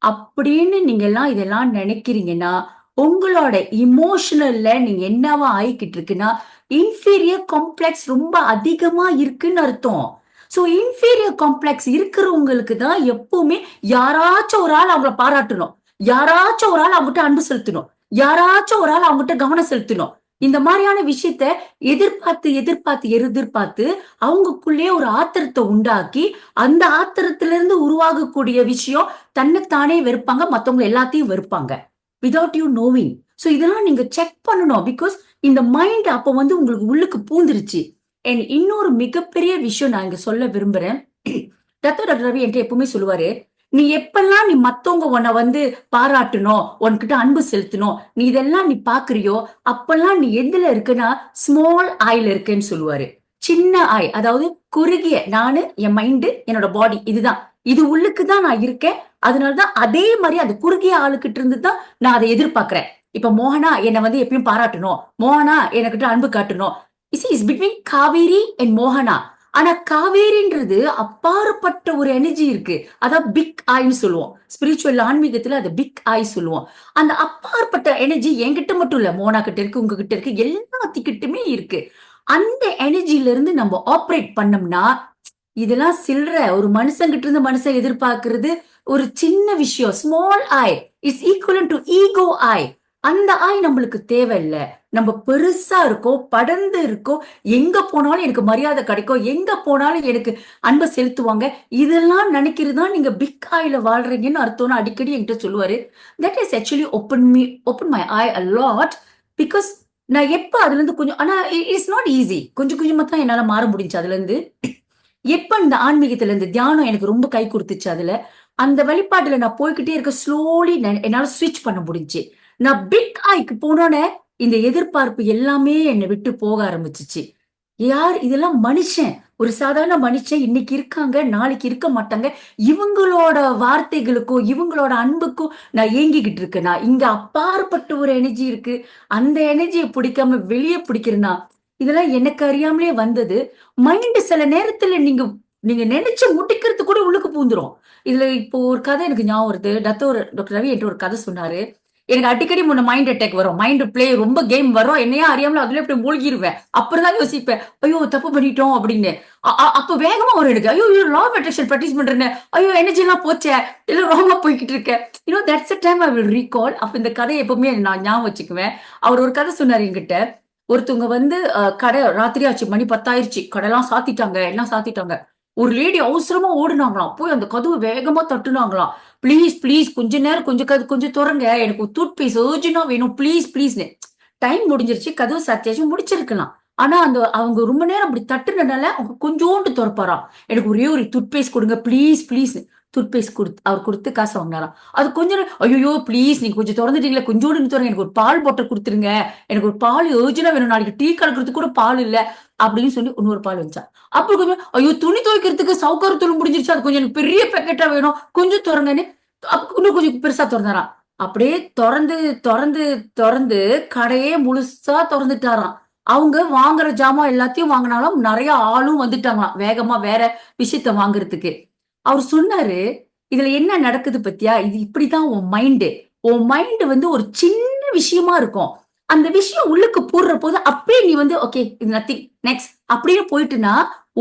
அப்படின்னு நீங்க எல்லாம் இதெல்லாம் நினைக்கிறீங்கன்னா, உங்களோட இமோஷனல்ல நீங்க என்னவா ஆயிக்கிட்டு இருக்குன்னா, இன்ஃபீரியர் காம்ப்ளெக்ஸ் ரொம்ப அதிகமா இருக்குன்னு அர்த்தம். சோ இன்ஃபீரியர் காம்ப்ளெக்ஸ் இருக்கிறவங்களுக்கு தான் எப்பவுமே யாராச்சும் ஒரு ஆள் அவங்கள பாராட்டணும், யாராச்சும் ஒரு ஆள் அவங்ககிட்ட அன்பு செலுத்தணும், யாராச்சும் ஒரு ஆள் அவங்ககிட்ட கவனம் செலுத்தணும். இந்த மாதிரியான விஷயத்த எதிர்பார்த்து எதிர்பார்த்து எதிர்பார்த்து அவங்களுக்குள்ளே ஒரு ஆத்திரத்தை உண்டாக்கி, அந்த ஆத்திரத்துல இருந்து உருவாகக்கூடிய விஷயம் தன்னைத்தானே வெறுப்பாங்க, மத்தவங்க எல்லாத்தையும் வெறுப்பாங்க விதவுட் யூ நோவிங். சோ இதெல்லாம் நீங்க செக் பண்ணணும். பிகாஸ் இந்த மைண்ட் அப்ப வந்து உங்களுக்கு உள்ளுக்கு பூந்துருச்சு. அண்ட் இன்னொரு மிகப்பெரிய விஷயம் நான் இங்க சொல்ல விரும்புறேன். டாக்டர் ரவி என்கிட்ட எப்பவுமே சொல்லுவாரு, நீ எப்பெல்லாம் நீ மத்தவங்க உன்னை வந்து பாராட்டணும், உன்கிட்ட அன்பு செலுத்தணும், நீ இதெல்லாம் நீ பாக்குறியோ, அப்பெல்லாம் நீ எதுல இருக்குன்னா ஸ்மால் ஆயில இருக்குன்னு சொல்லுவாரு. சின்ன ஆய், அதாவது குறுகிய நானு, என் மைண்டு, என்னோட பாடி, இதுதான், இது உள்ளுக்குதான் நான் இருக்கேன். அதனாலதான் அதே மாதிரி அந்த குறுகிய ஆளுக்கிட்ட இருந்து தான் நான் அதை எதிர்பார்க்கிறேன். இப்ப மோகனா என்னை வந்து எப்பயும் பாராட்டணும், மோகனா எனக்கிட்ட அன்பு காட்டணும். இஸ் பிட்வீன் காவேரி அண்ட் மோகனா. ஆனா காவேரின்றது அப்பாற்பட்ட ஒரு எனர்ஜி இருக்கு, அதான் பிக் ஐன்னு சொல்லுவோம். ஸ்பிரிச்சுவல் ஆன்மீகத்துல அது பிக் ஐ சொல்லுவோம். அந்த அப்பாற்பட்ட எனர்ஜி என்கிட்ட மட்டும் இல்ல, மோனா கிட்ட இருக்கு, உங்ககிட்ட இருக்கு, எல்லாத்துக்கிட்டுமே இருக்கு. அந்த எனர்ஜில இருந்து நம்ம ஆப்ரேட் பண்ணோம்னா, இதெல்லாம் சில்ற ஒரு மனுஷங்கிட்ட இருந்து மனுஷன் எதிர்பார்க்கிறது ஒரு சின்ன விஷயம். Small I is equal to ego I. அந்த ஆய் நம்மளுக்கு தேவையில்லை. நம்ம பெருசா இருக்கோம், படர்ந்து இருக்கோம், எங்க போனாலும் எனக்கு மரியாதை கிடைக்கும், எங்க போனாலும் எனக்கு அன்பை செலுத்துவாங்க, இதெல்லாம் நினைக்கிறது தான் நீங்க பிக் ஆயில வாழ்றீங்கன்னு அர்த்தம்னு அடிக்கடி என்கிட்ட சொல்லுவாரு. That is actually open my I a lot. Because நான் எப்ப அதுல இருந்து கொஞ்சம், ஆனா இட்ஸ் நாட் ஈஸி, கொஞ்சம் கொஞ்சமா தான் என்னால மாற முடிஞ்சு அதுல இருந்து. எப்ப இந்த ஆன்மீகத்துல இருந்து தியானம் எனக்கு ரொம்ப கை கொடுத்துச்சு, அதுல அந்த வழிபாட்டுல நான் போய்கிட்டே இருக்க, ஸ்லோலி என்னால ஸ்விட்ச் பண்ண முடிஞ்சு. நான் பிக் ஐக்கு போனோட இந்த எதிர்பார்ப்பு எல்லாமே என்னை விட்டு போக ஆரம்பிச்சிச்சு. யார் இதெல்லாம் மனுஷன், ஒரு சாதாரண மனுஷன் இன்னைக்கு இருக்காங்க, நாளைக்கு இருக்க மாட்டாங்க. இவங்களோட வார்த்தைகளுக்கும் இவங்களோட அன்புக்கும் நான் ஏங்கிக்கிட்டு இருக்கேனா? இங்க அப்பாற்பட்ட ஒரு எனர்ஜி இருக்கு. அந்த எனர்ஜியை பிடிக்காம வெளியே பிடிக்கிறேனா? இதெல்லாம் எனக்கு அறியாமலே வந்தது. மைண்ட் சில நேரத்துல நீங்க நீங்க நினைச்சு முடிக்கிறது கூட உள்ளுக்கு பூந்துரும். இதுல இப்போ ஒரு கதை எனக்கு ஞாபகம் வருது. டாக்டர் ரவி என்கிட்ட ஒரு கதை சொன்னாரு. எனக்கு அடிக்கடி முன்ன மைண்ட் அட்டாக் வரும். மைண்ட் பிளே ரொம்ப கேம் வரும். என்னையா அறியாமல அதுல இப்படி மூழ்கிருவேன். அப்புறம் தான் யோசிப்பேன். ஐயோ தப்பு பண்ணிட்டோம் அப்படின்னு. அப்ப வேகமா வரும் எனக்கு. ஐயோ லா ஆஃப் அட்ராக்ஷன் ப்ராக்டிஸ் பண்றேன்னு. ஐயோ எனர்ஜி எல்லாம் போச்சே. இல்ல ராங்கா போய்கிட்டு இருக்கேன். That's time I will recall. அப்ப இந்த கதையை எப்பவுமே நான் ஞாபகம் வச்சுக்குவேன். அவர் ஒரு கதை சொன்னாரு என்கிட்ட. ஒருத்தவங்க வந்து கடை ராத்திரி ஆச்சு, மணி 10 ஆயிருச்சு, கடைலாம் சாத்திட்டாங்க, எல்லாம் சாத்திட்டாங்க. ஒரு லேடி அவசரமா ஓடுனாங்களாம். போய் அந்த கதவு வேகமா தட்டுனாங்களாம். ப்ளீஸ் ப்ளீஸ் கொஞ்ச நேரம் கொஞ்சம் திறங்க, எனக்கு டூத் பேஸ்ட் அர்ஜென்ட்டா வேணும், ப்ளீஸ் ப்ளீஸ்னு. டைம் முடிஞ்சிருச்சு, கதவு சாத்தியாச்சு, முடிச்சிருக்கலாம். ஆனா அந்த அவங்க ரொம்ப நேரம் அப்படி தட்டுனனால அவங்க கொஞ்சோண்டு திறப்பாராம். எனக்கு ஒரே ஒரு டூத் பேஸ்ட் கொடுங்க ப்ளீஸ் ப்ளீஸ். டூத் பேஸ்ட் அவர் கொடுத்து காசு வாங்கினாராம். அது கொஞ்ச நேரம், ஐயோ ப்ளீஸ் நீங்க கொஞ்சம் திறந்துட்டீங்களா, கொஞ்சோண்டு திறங்க, எனக்கு ஒரு பால் பாட்டில் கொடுத்துருங்க, எனக்கு ஒரு பால் அர்ஜென்ட்டா வேணும், நாளைக்கு டீ கலக்கிறதுக்கு கூட பால் இல்ல அப்படின்னு சொல்லி இன்னொரு பால் வந்துச்சா. அப்புறம் கொஞ்சம், ஐயோ துணி துவைக்கிறதுக்கு சவுக்கார தூள் முடிஞ்சிருச்சு, அது கொஞ்சம் எனக்கு பெரிய பேக்கெட்டா வேணும், கொஞ்சம் திறங்கன்னு இன்னும் கொஞ்சம் பெருசா திறந்தாராம். அப்படியே திறந்து திறந்து திறந்து கடையே முழுசா திறந்துட்டாராம். அவங்க வாங்குற ஜாமான் எல்லாத்தையும் வாங்கினாலும் நிறைய ஆளும் வந்துட்டாங்களாம் வேகமா வேற விஷயத்த வாங்குறதுக்கு. அவர் சொன்னாரு, இதுல என்ன நடக்குது பத்தியா, இது இப்படிதான் உன் மைண்ட் வந்து ஒரு சின்ன விஷயமா இருக்கும். அந்த விஷயம் உள்ளுக்கு போடுற போது அப்படியே நீ வந்து ஓகே இது நத்திங் நெக்ஸ்ட் அப்படின்னு போயிட்டுனா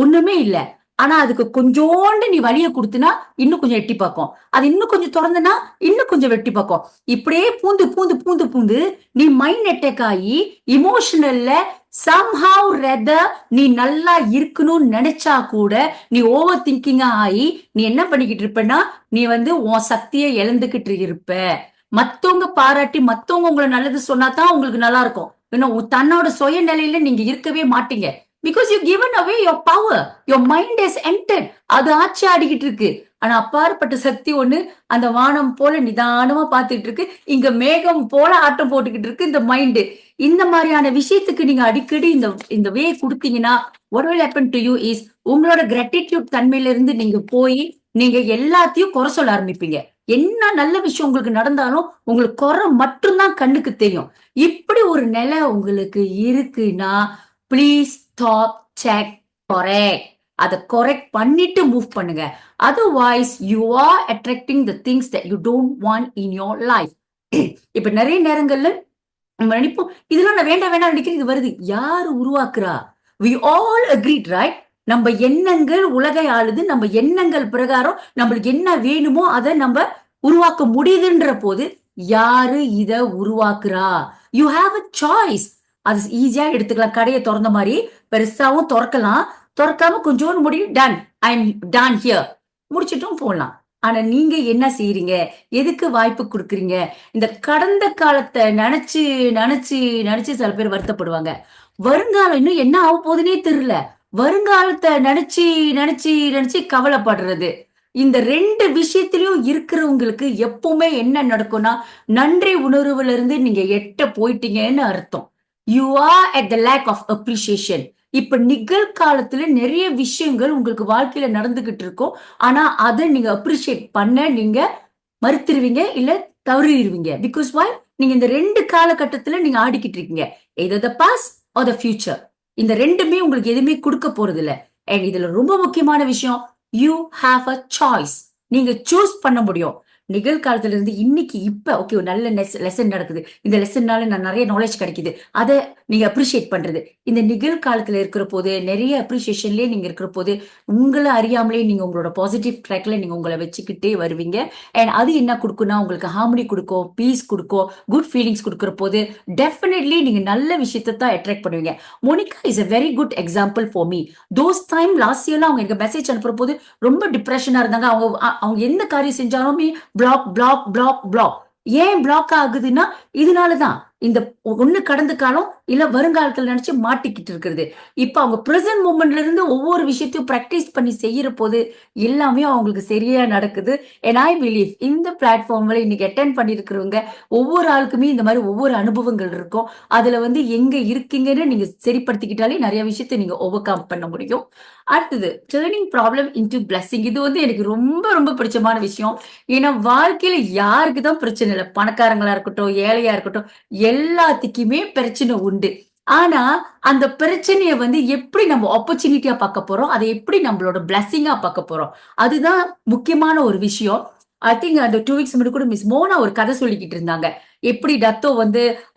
ஒண்ணுமே இல்ல. ஆனா அதுக்கு கொஞ்சோண்டு நீ வழிய கொடுத்தினா இன்னும் கொஞ்சம் எட்டி பார்க்கும். அது இன்னும் கொஞ்சம் திறந்தனா இன்னும் கொஞ்சம் வெட்டி பார்க்கும். இப்படியே பூந்து பூந்து பூந்து பூந்து நீ மைண்ட் அட்டாக் ஆகி இமோஷனல்ல somehow rather நீ நல்லா இருக்கணும்னு நினைச்சா கூட நீ ஓவர் திங்கிங்கா ஆகி நீ என்ன பண்ணிக்கிட்டு இருப்பனா, நீ வந்து உன் சக்தியை இழந்துகிட்டு இருப்ப. மத்தவங்க பாராட்டி மத்தவங்க உங்களை நல்லது சொன்னாதான் உங்களுக்கு நல்லா இருக்கும். தன்னோட சுய நிலையில நீங்க இருக்கவே மாட்டீங்க. Because you given away your power, your mind is enter. அது ஆட்சி ஆடிக்கிட்டு இருக்கு. ஆனா அப்பாற்பட்ட சக்தி ஒண்ணு அந்த வானம் போல நிதானமா பார்த்துட்டு இருக்கு. இங்க மேகம் போல ஆட்டம் போட்டுக்கிட்டு இருக்கு இந்த மைண்டு. இந்த மாதிரியான விஷயத்துக்கு நீங்க அடிக்கடி இந்த இந்த வே கொடுத்தீங்கன்னா what will happen to you is உங்களோட கிராட்டிடியூட் தன்மையில இருந்து நீங்க போய் நீங்க எல்லாத்தையும் குறை சொல்ல ஆரம்பிப்பீங்க. என்ன நல்ல விஷயம் உங்களுக்கு நடந்தாலும் உங்களுக்கு குறை மட்டும்தான் கண்ணுக்கு தெரியும். இப்படி ஒரு நிலை உங்களுக்கு இருக்குன்னா ப்ளீஸ் ஸ்டாப், செக், கரெக்ட். அதை கரெக்ட் பண்ணிட்டு மூவ் பண்ணுங்க. Otherwise you are attracting the things that you don't want in your life. இப்ப நிறைய நேரங்கள்ல நம்ம நினைப்போம் இதெல்லாம் நான் வேண்டாம் வேண்டாம் நினைக்கிறேன், இது வருது. யாரு உருவாக்குறா? we all agreed right? நம்ம எண்ணங்கள் உலகை ஆளுது. நம்ம எண்ணங்கள் பிரகாரம் நம்மளுக்கு என்ன வேணுமோ அதை நம்ம உருவாக்க முடியுதுன்ற போது யாரு இத உருவாக்குறா? You have a choice. அது ஈஸியா எடுத்துக்கலாம். கடையை திறந்த மாதிரி பெருசாவும் திறக்கலாம், திறக்காம கொஞ்சோண்டு முடியும், done, I am done here, முடிச்சிட்டும் போடலாம். ஆனா நீங்க என்ன செய்யறீங்க? எதுக்கு வாய்ப்பு கொடுக்குறீங்க? இந்த கடந்த காலத்தை நினைச்சு நினைச்சு நினைச்சு சில பேர் வருத்தப்படுவாங்க. வருங்காலம் இன்னும் என்ன ஆக போகுதுன்னே தெரியல. வருங்காலத்தை நினைச்சு நினைச்சு நினைச்சு கவலைப்படுறது. இந்த ரெண்டு விஷயத்திலயும் இருக்கிறவங்களுக்கு எப்பவுமே என்ன நடக்கும்னா நன்றி உணர்வுல இருந்து நீங்க எட்ட போயிட்டீங்கன்னு அர்த்தம். You are at the lack of appreciation. இப்ப நிகழ்காலத்துல நிறைய விஷயங்கள் உங்களுக்கு வாழ்க்கையில நடந்துகிட்டு இருக்கும். ஆனா அதை நீங்க அப்ரிசியேட் பண்ண நீங்க மறுத்துருவீங்க, இல்ல தவறிடுவீங்க. பிகாஸ் வை? நீங்க இந்த ரெண்டு காலகட்டத்துல நீங்க ஆடிக்கிட்டு இருக்கீங்க. Either the past or the future. இந்த ரெண்டுமே உங்களுக்கு எதுவுமே கொடுக்க போறது இல்ல. அண்ட் இதுல ரொம்ப முக்கியமான விஷயம், யூ ஹாவ் அ சாய்ஸ். நீங்க சூஸ் பண்ண முடியும். நிகழ்காலத்துல இருந்து இன்னைக்கு இப்ப ஓகே ஒரு நல்ல லெசன் நடக்குது, இந்த லெசன்னால நான் நிறைய நாலேஜ் கிடைக்குது, அதை நீங்க அப்ரிஷியேட் பண்றது. இந்த நிகழ்காலத்துல இருக்கிற போது நிறைய அப்ரிசியேஷன்லயே நீங்க இருக்கிற போது உங்களை அறியாமலே நீங்க உங்களோட பாசிட்டிவ் ட்ராக்ல நீங்க உங்களை வச்சுக்கிட்டே வருவீங்க. அண்ட் அது என்ன கொடுக்கும்னா உங்களுக்கு ஹார்மனி கொடுக்கும், பீஸ் கொடுக்கும், குட் ஃபீலிங்ஸ் கொடுக்குற போது டெஃபினெட்லி நீங்க நல்ல விஷயத்தை தான் அட்ராக்ட் பண்ணுவீங்க. Monika is a very good example for me. Those time last இயர்ல அவங்க எனக்கு மெசேஜ் அனுப்புற போது ரொம்ப டிப்ரெஷனா இருந்தாங்க. அவங்க எந்த காரியம் செஞ்சாலுமே பிளாக் பிளாக் பிளாக் பிளாக். ஏன் பிளாக் ஆகுதுன்னா இதனாலதான். இந்த ஒண்ணு கடந்த காலம் இல்ல வருங்காலத்துல நினைச்சு மாட்டிக்கிட்டு இருக்கிறது. இப்ப அவங்க பிரசன்ட் மூமெண்ட்ல இருந்து ஒவ்வொரு விஷயத்தையும் பிராக்டிஸ் பண்ணி செய்யற போது எல்லாமே அவங்களுக்கு சரியா நடக்குது. And I believe இந்த பிளாட்ஃபார்ம்ல இன்னைக்கு அட்டென்ட் பண்ணிருக்கிறவங்க ஒவ்வொரு ஆளுக்குமே இந்த மாதிரி ஒவ்வொரு அனுபவங்கள் இருக்கும். அதுல எங்க இருக்கீங்கன்னு நீங்க சரிப்படுத்திக்கிட்டாலே நிறைய விஷயத்தை நீங்க ஓவர் கம் பண்ண முடியும். அடுத்தது டேர்னிங் ப்ராப்ளம் இன்டு பிளஸிங். இது எனக்கு ரொம்ப ரொம்ப பிடிச்சமான விஷயம். ஏன்னா வாழ்க்கையில யாருக்குதான் பிரச்சனை இல்லை, பணக்காரங்களா இருக்கட்டும் ஏழையா இருக்கட்டும் எல்லாத்துக்குமே பிரச்சனை உண்டு. ஆனா அந்த பிரச்சனைய எப்படி நம்ம ஆப்பர்ச்சுனிட்டியா பார்க்க போறோம், அதை எப்படி நம்மளோட பிளஸிங்கா பார்க்க போறோம், அதுதான் முக்கியமான ஒரு விஷயம். ஐ திங்க் அந்த 2 வீக்ஸ் முன்னாடி கூட மிஸ் மோனா ஒரு கதை சொல்லிக்கிட்டு இருந்தாங்க. எப்படி டத்தோ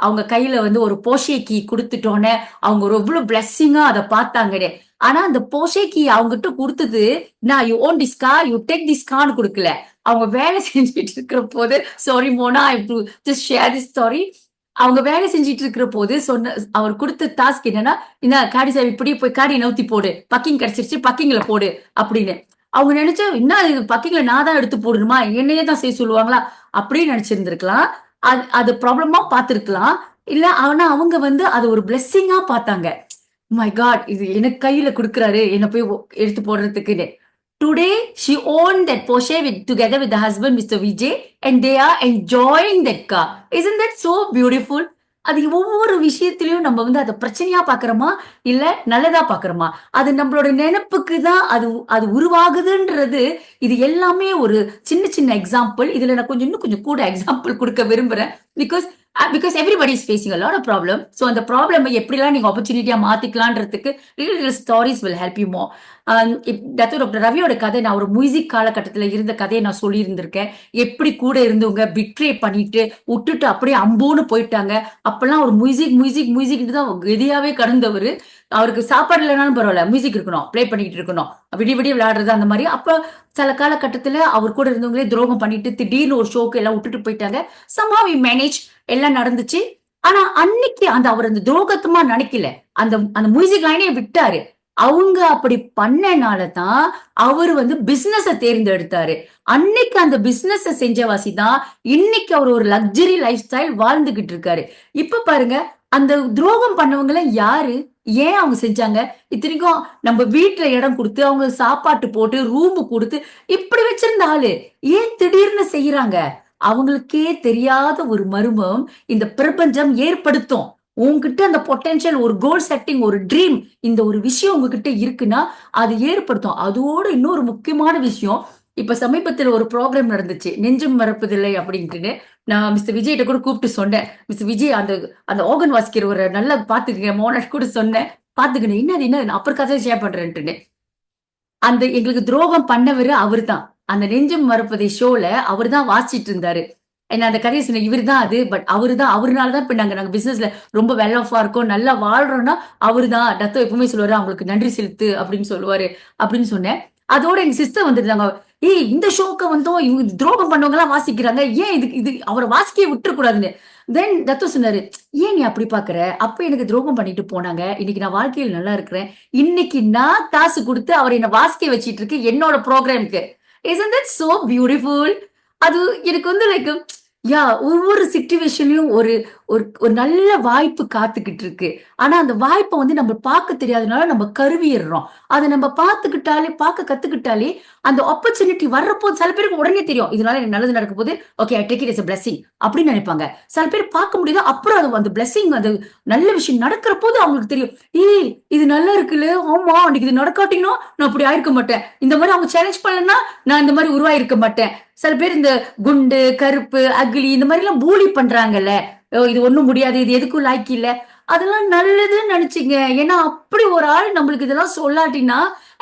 அவங்க கையில ஒரு போஷே கீ கொடுத்துட்டோன்னே அவங்க எவ்வளவு பிளஸ்ஸிங்கா அதை பார்த்தாங்கன்னு. ஆனா அந்த போஷே கீ அவங்ககிட்ட கொடுத்தது நான் you own this car you take this கார்னு கொடுக்கல. அவங்க வேலை செஞ்சுட்டு இருக்கிற போது, sorry Mona I to just share this story. அவங்க வேலை செஞ்சுட்டு இருக்கிற போது அவர் கொடுத்த டாஸ்க் என்னன்னா, இந்த காடி சார் இப்படியே போய் காடி நவுத்தி போடு, பக்கிங் கிடைச்சிருச்சு பக்கிங்ல போடு அப்படின்னு. அவங்க நினைச்சா என்ன இது பக்கிங்ல நான் தான் எடுத்து போடணுமா, என்னையே தான் செய்ய சொல்லுவாங்களா அப்படின்னு நினைச்சிருந்திருக்கலாம். அது ப்ராப்ளமா பார்த்திருக்கலாம். இல்ல ஆனா அவங்க அது ஒரு பிளெஸ்ஸிங்கா பார்த்தாங்க. மை காட் இது எனக்கு கையில கொடுக்குறாரு என்ன போய் எடுத்து போடுறதுக்குன்னு. Today, she owned that Porsche together with the husband, Mr. Vijay, and they are enjoying that car. Isn't that so beautiful? அது ஒவ்வொரு விஷயத்திலயும் நம்ம அதை பிரச்சனையா பாக்குறோமா இல்ல நல்லதா பாக்குறோமா, அது நம்மளோட நினைப்புக்கு தான் அது அது உருவாகுதுன்றது. இது எல்லாமே ஒரு சின்ன சின்ன எக்ஸாம்பிள். இதுல நான் இன்னும் கொஞ்சம் கூட எக்ஸாம்பிள் கொடுக்க விரும்புறேன். Because everybody is facing a lot of problem. So அந்த ப்ராப்ளம் எப்படிலாம் நீங்க ஆப்பர்ச்சுனிட்டியா மாத்திக்கலான்றதுக்கு little stories will help you more. Doctor ரவியோட கதை, நான் ஒரு மியூசிக் காலகட்டத்தில் இருந்த கதையை நான் சொல்லியிருந்திருக்கேன். எப்படி கூட இருந்தவங்க பிட்ரே பண்ணிட்டு விட்டுட்டு அப்படியே அம்போன்னு போயிட்டாங்க. அப்பெல்லாம் ஒரு மியூசிக் தான் கெதியாவே கடந்தவர். அவருக்கு சாப்பாடு இல்லைனாலும் பரவாயில்ல, மியூசிக் இருக்கணும், ப்ளே பண்ணிட்டு இருக்கணும், விடிய விளையாடுறது அந்த மாதிரி. அப்ப சில காலகட்டத்துல அவர் கூட இருந்தவங்களே துரோகம் பண்ணிட்டு திடீர்னு ஒரு ஷோக்கு எல்லாம் விட்டுட்டு போயிட்டாங்க. somehow we manage, எல்லாம் நடந்துச்சு. ஆனா அன்னைக்கு அவர் அந்த துரோகத்தமா நினைக்கல, அந்த மியூசிக் லைனே விட்டாரு. அவங்க அப்படி பண்ணனாலதான் அவர் பிசினஸ தேர்ந்தெடுத்தாரு. அன்னைக்கு அந்த பிசினஸ செஞ்சவாசி தான் இன்னைக்கு அவர் ஒரு லக்ஸரி லைஃப் ஸ்டைல் வாழ்ந்துகிட்டு இருக்காரு. இப்ப பாருங்க, அந்த துரோகம் பண்ணவங்க யாரு, ஏன் அவங்க செஞ்சாங்க? இத்தனைக்கும் நம்ம வீட்டுல இடம் கொடுத்து அவங்க சாப்பாட்டு போட்டு ரூம் கொடுத்து இப்படி வச்சிருந்த ஆளு ஏன் திடீர்னு செய்யறாங்க? அவங்களுக்கே தெரியாத ஒரு மர்மம் இந்த பிரபஞ்சம் ஏற்படுத்தும். உங்ககிட்ட அந்த பொட்டன்ஷியல், ஒரு கோல் செட்டிங், ஒரு ட்ரீம், இந்த ஒரு விஷயம் உங்ககிட்ட இருக்குன்னா அது ஏற்படுத்தும். அதோட இன்னொரு முக்கியமான விஷயம், இப்ப சமீபத்தில் ஒரு ப்ரோக்ராம் நடந்துச்சு, நெஞ்சம் மறப்பதில்லை அப்படின்ட்டு. நான் மிஸ்டர் விஜய்கிட்ட கூட கூப்பிட்டு சொன்னேன், மிஸ்டர் விஜய் அந்த ஆர்கன் வாசிக்கிற ஒரு நல்லா பாத்துக்கங்க, மோனாட் கூட சொன்னேன், பாத்துக்கணும் என்ன அப்புறம் கதை ஷேர் பண்றேன்ட்டு. அந்த எங்களுக்கு துரோகம் பண்ணவர் அவரு தான். அந்த நெஞ்சம் மறப்பதை ஷோல அவர் தான் வாசிச்சிட்டு இருந்தாரு. என்ன அந்த கதையை சொன்ன இவர் தான் அது. பட் அவருனாலதான் இப்ப நாங்க பிசினஸ்ல ரொம்ப வெல் ஆஃபா இருக்கோம், நல்லா வாழ்றோம்னா அவரு தான். டத்தோ எப்பவுமே சொல்லுவாரு அவங்களுக்கு நன்றி செலுத்து அப்படின்னு சொல்லுவாரு அப்படின்னு சொன்னேன். அதோட எங்க சிஸ்டர் வந்துருந்தாங்க, இந்த ஷோக்கு இவங்க துரோகம் பண்ணவங்க எல்லாம் வாசிக்கிறாங்க, ஏன் இது அவரை வாசிக்க விட்டுறக்கூடாதுன்னு. தென் தத்து சொன்னாரு, ஏன் நீ அப்படி பாக்குற, அப்ப எனக்கு துரோகம் பண்ணிட்டு போனாங்க, இன்னைக்கு நான் வாழ்க்கையில் நல்லா இருக்கிறேன், இன்னைக்கு நான் காசு கொடுத்து அவரை என்ன வாசிக்க வச்சிட்டு இருக்கு என்னோட ப்ரோக்ராம்க்கு. Isn't that so beautiful? அது எனக்கு லைக் ஒவ்வொரு சிச்சுவேஷன்லயும் ஒரு ஒரு நல்ல வாய்ப்பு காத்துக்கிட்டு இருக்கு. ஆனா அந்த வாய்ப்பை நம்ம பார்க்க தெரியாதனால நம்ம கருவிடுறோம். அதை நம்ம பார்க்க கத்துக்கிட்டாலே அந்த ஆப்பர்ச்சுனிட்டி வர்றப்போ சில பேருக்கு உடனே தெரியும், இதனால எனக்கு நல்லது நடக்க போது, okay I take it as a blessing அப்படின்னு நினைப்பாங்க. சில பேர் பார்க்க முடியாது, அப்புறம் அந்த blessing, அந்த நல்ல விஷயம் நடக்கிற போது அவங்களுக்கு தெரியும், இது நல்லா இருக்குல்ல, ஆமா அன்னைக்கு இது நடக்காட்டினோ நான் அப்படி ஆயிருக்க மாட்டேன், இந்த மாதிரி அவங்க சேலஞ்ச் பண்ணலன்னா நான் இந்த மாதிரி உருவாயிருக்க மாட்டேன். சில பேர் இந்த குண்டு கருப்பு அக்லி இந்த மாதிரி எல்லாம் பூலி பண்றாங்கல்ல, இது ஒண்ணும் முடியாது, இது எதுக்கும் லாய்க்கு இல்ல, அதெல்லாம் நல்லதுன்னு நினைச்சீங்க. ஏன்னா அப்படி ஒரு ஆள் நம்மளுக்கு இதெல்லாம் சொல்லாட்டினா,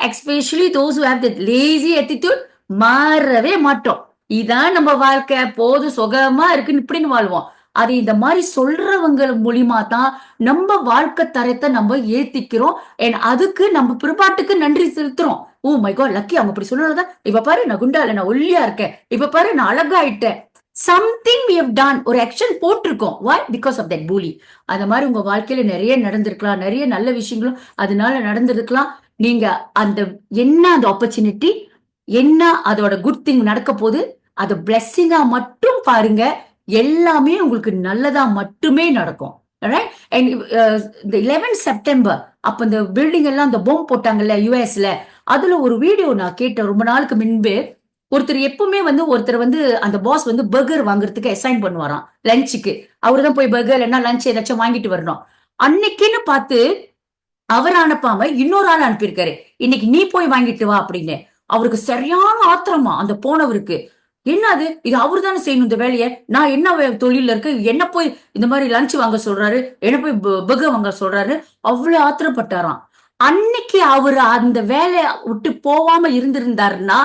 especially those who have that lazy attitude, மாறவே மாட்டோம். இதான் நம்ம வாழ்க்கை, போதும் சுகமா இருக்குன்னு இப்படின்னு வாழ்வோம். அது இந்த மாதிரி சொல்றவங்க மூலியமா தான் நம்ம வாழ்க்கை தரத்தை நம்ம ஏத்திக்கிறோம். அதுக்கு நம்ம பிற்பாட்டுக்கு நன்றி செலுத்துறோம். ஓ மை காட் லக்கி அவங்க அப்படி சொல்றதான், இப்ப பாரு நான் குண்டால, நான் ஒல்லியா இருக்கேன், இப்ப பாரு நான் அழகாயிட்டேன். சம்திங் we have done, ஒரு ஆக்ஷன் போட்டிருக்கோம். why? because of that bully. அந்த மாதிரி உங்க வாழ்க்கையில நிறைய நடந்திருக்கலாம், நிறைய நல்ல விஷயங்களும் அதனால நடந்திருக்கலாம். நீங்க என்ன அந்த ஆப்பர்ச்சுனிட்டி, என்ன அதோட குட் திங் நடக்க போது, அது பிளெஸ்ஸிங்கா மட்டும் பாருங்க. எல்லாமே உங்களுக்கு நல்லதா மட்டுமே நடக்கும். Alright? And, இந்த 11 செப்டம்பர் அப்ப இந்த பில்டிங் எல்லாம் அந்த பாம்பு போட்டாங்கல்ல யுஎஸ்ல, அதுல ஒரு வீடியோ நான் கேட்டேன் ரொம்ப நாளுக்கு முன்பு. ஒருத்தர் எப்பவுமே ஒருத்தர் அந்த பாஸ் பர்கர் வாங்குறதுக்கு அசைன் பண்ணுவாராம் லஞ்சுக்கு. அவருதான் போய் பர்கர் இல்லைன்னா லஞ்ச் ஏதாச்சும் வாங்கிட்டு வரணும். அன்னைக்குன்னு பார்த்து அவர் அனுப்பாம இன்னொரு ஆள் அனுப்பியிருக்காரு, இன்னைக்கு நீ போய் வாங்கிட்டு வா அப்படின்னு. அவருக்கு சரியான ஆத்திரமா அந்த போனவருக்கு. என்னது இது, அவரு தானே செய்யணும் இந்த வேலையை, நான் என்ன தொழில இருக்கு, என்ன போய் இந்த மாதிரி லஞ்ச் வாங்க சொல்றாரு, என்ன போய் பர்கர் வாங்க சொல்றாரு, அவ்வளவு ஆத்திரப்பட்டாராம். அன்னைக்கு அவரு அந்த வேலையை விட்டு போவாம இருந்திருந்தாருன்னா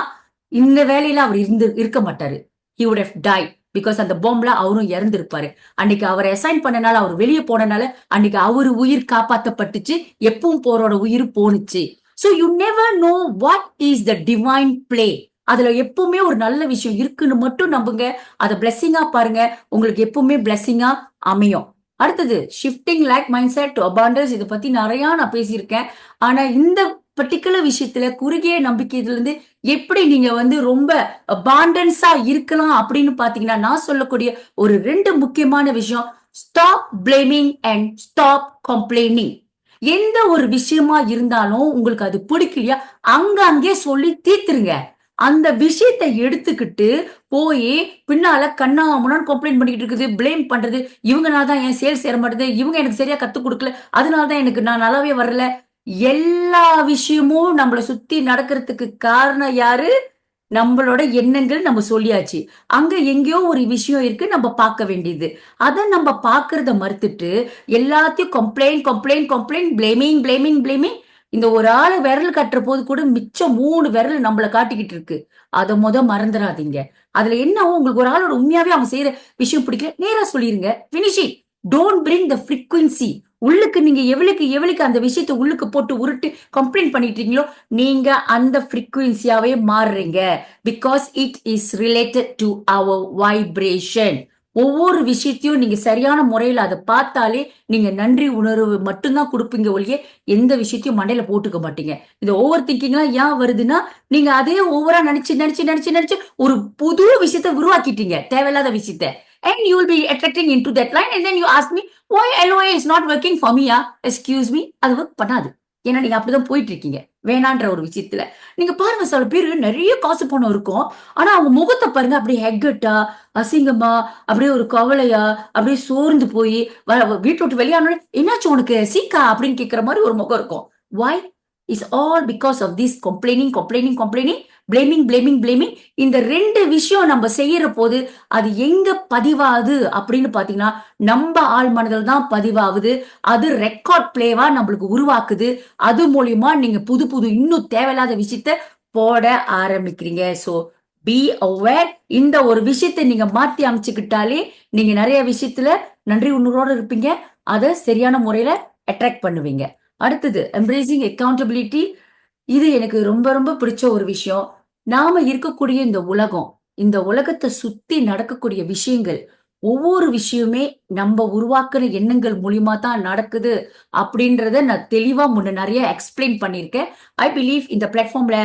இந்த வேலையில அவர் இருக்க மாட்டாரு. he would have died because அந்த பாம்ப்ல அவரும் இறந்திருப்பாரு. அன்னைக்கு அவரை அசைன் பண்ணனால, அவர் வெளியே போனனால அன்னைக்கு அவரு உயிர் காப்பாத்தப்பட்டுச்சு, எப்பவும் போரோட உயிர் போனுச்சு. so you never know what is the divine play. அதுல எப்பவுமே ஒரு நல்ல விஷயம் இருக்குன்னு மட்டும் நம்புங்க, அத பிளெஸிங்கா பாருங்க, உங்களுக்கு எப்பவுமே பிளெஸிங்கா அமையும். அடுத்தது shifting lack mindset to abundance. இதை பத்தி நிறைய நான் பேசியிருக்கேன். ஆனா இந்த பர்டிகுலர் விஷயத்துல குறுகிய நம்பிக்கையில இருந்து எப்படி நீங்க ரொம்ப அபாண்டன்ஸா இருக்கலாம் அப்படின்னு பாத்தீங்கன்னா, நான் சொல்லக்கூடிய ஒரு 2 முக்கியமான விஷயம்: stop blaming and stop complaining. எந்த ஒரு விஷயமா இருந்தாலும் உங்களுக்கு அது பிடிக்கலையா, அங்கே சொல்லி தீர்த்துருங்க. அந்த விஷயத்தை எடுத்துக்கிட்டு போய் பின்னால கண்ணா முன்னாடி கம்ப்ளைண்ட் பண்ணிட்டு இருக்குது, பிளேம் பண்றது, இவங்கனாலதான் என் சேல்ஸ் ஏற மாட்டேது, இவங்க எனக்கு சரியா கத்து கொடுக்கல, அதனாலதான் எனக்கு நான் நல்லாவே வரல. எல்லா விஷயமும் நம்மள சுத்தி நடக்கிறதுக்கு காரணம் யாரு? நம்மளோட எண்ணங்கள். நம்ம சொல்லியாச்சு, அங்க எங்கேயோ ஒரு விஷயம் இருக்கு நம்ம பார்க்க வேண்டியது. அதை நம்ம பார்க்கறத மறுத்துட்டு எல்லாத்தையும் complaint complaint complaint, blaming blaming blaming. இந்த ஒரு ஆளு விரல் கட்டுற போது கூட மிச்சம் 3 விரல் நம்மள காட்டிக்கிட்டு இருக்கு. அதை மறந்துடாதீங்க. அதுல என்னவோ உங்களுக்கு ஒரு ஆளோட உண்மையாவே அவங்க செய்யற விஷயம் பிடிக்கல, நேரா சொல்லிருங்க, finish it. Don't bring the frequency உள்ளுக்கு. நீங்க எவ்வளவுக்கு அந்த விஷயத்தை உள்ளுக்கு போட்டு உருட்டு கம்ப்ளைண்ட் பண்ணிட்டு இருக்கீங்களோ, நீங்க அந்த ஃப்ரீக்வன்சியாவே மாறுறீங்க. Because it is related to our vibration. ஒவ்வொரு விஷயத்தையும் நீங்க சரியான முறையில அதை பார்த்தாலே நீங்க நன்றி உணர்வு மட்டும்தான் கொடுப்பீங்க ஒழிய எந்த விஷயத்தையும் மண்டையில போட்டுக்க மாட்டீங்க. இந்த ஓவர் திங்கிங்லாம் ஏன் வருதுன்னா, நீங்க அதே ஓவரா நினைச்சு நினைச்சு நினைச்சு நினைச்சு ஒரு புது விஷயத்த உருவாக்கிட்டீங்க, தேவையில்லாத விஷயத்த. And you will be attracting into that line, and then you ask me why LOA is not working for me. Excuse me, அது ஒர்க் பண்ணாது. ஏன்னா நீங்க அப்படிதான் போயிட்டு இருக்கீங்க வேணான்ற ஒரு விஷயத்துல. நீங்க பாருங்க, சில பேரு நிறைய காசு பணம் இருக்கும், ஆனா அவங்க முகத்தை பாருங்க, அப்படியே ஹெக்கட்டா, அசிங்கமா, அப்படியே ஒரு கவலையா, அப்படியே சோர்ந்து போய் வீட்டை விட்டு வெளியான என்னாச்சு உனக்கு சீக்கா அப்படின்னு கேட்கிற மாதிரி ஒரு முகம் இருக்கும். Why? Is all because of this complaining, blaming, blaming, blaming. இந்த 2 விஷயம் நம்ம செய்யற போது அது எங்க பதிவாகுது அப்படின்னு பாத்தீங்கன்னா, நம்ம ஆள் மனதில் தான் பதிவாகுது. அது ரெக்கார்ட் பிளேவா நம்மளுக்கு உருவாக்குது. அது மூலியமா நீங்க புது இன்னும் தேவையில்லாத விஷயத்த போட ஆரம்பிக்கிறீங்க. So be aware. இந்த ஒரு விஷயத்தை நீங்க மாத்தி அமைச்சுக்கிட்டாலே நீங்க நிறைய விஷயத்துல நன்றி உணர்வோட இருப்பீங்க, அதை சரியான முறையில அட்ராக்ட் பண்ணுவீங்க. அடுத்தது எம்ப்ரேசிங் அக்கௌண்டபிலிட்டி. இது எனக்கு ரொம்ப ரொம்ப பிடிச்ச ஒரு விஷயம். நாம இருக்கக்கூடிய இந்த உலகத்தை சுத்தி நடக்கக்கூடிய விஷயங்கள், ஒவ்வொரு விஷயமே நம்ம உருவாக்குற எண்ணங்கள் மூலியமா தான் நடக்குது அப்படின்றத நான் தெளிவா முன்ன நிறைய எக்ஸ்பிளைன் பண்ணிருக்கேன். ஐ பிலீவ் இந்த பிளாட்ஃபார்ம்ல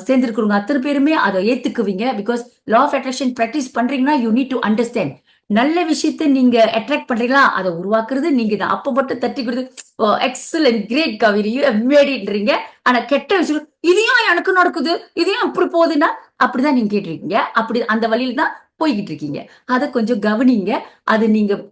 சேர்ந்திருக்கிறவங்க அத்தனை பேருமே அதை ஏத்துக்குவீங்க. Because law of attraction practice பண்றீங்கன்னா யூ நீட் டு அண்டர்ஸ்டாண்ட். நல்ல விஷயத்த நீங்க அட்ராக்ட் பண்றீங்களா, அதை உருவாக்குறது நீங்க தான். அப்ப மட்டும் தட்டி கொடுத்து excellent, great Kaveri, you have made இட்ன்றீங்க. ஆனா கெட்ட விஷயம், இதையும் எனக்கு நடக்குது, இதையும் அப்படி போகுதுன்னா அப்படிதான் நீங்க கேட்டிருக்கீங்க. அப்படி அந்த வழியில தான் போய்கிட்டு இருக்கீங்க. அதை கொஞ்சம் கவனிங்க.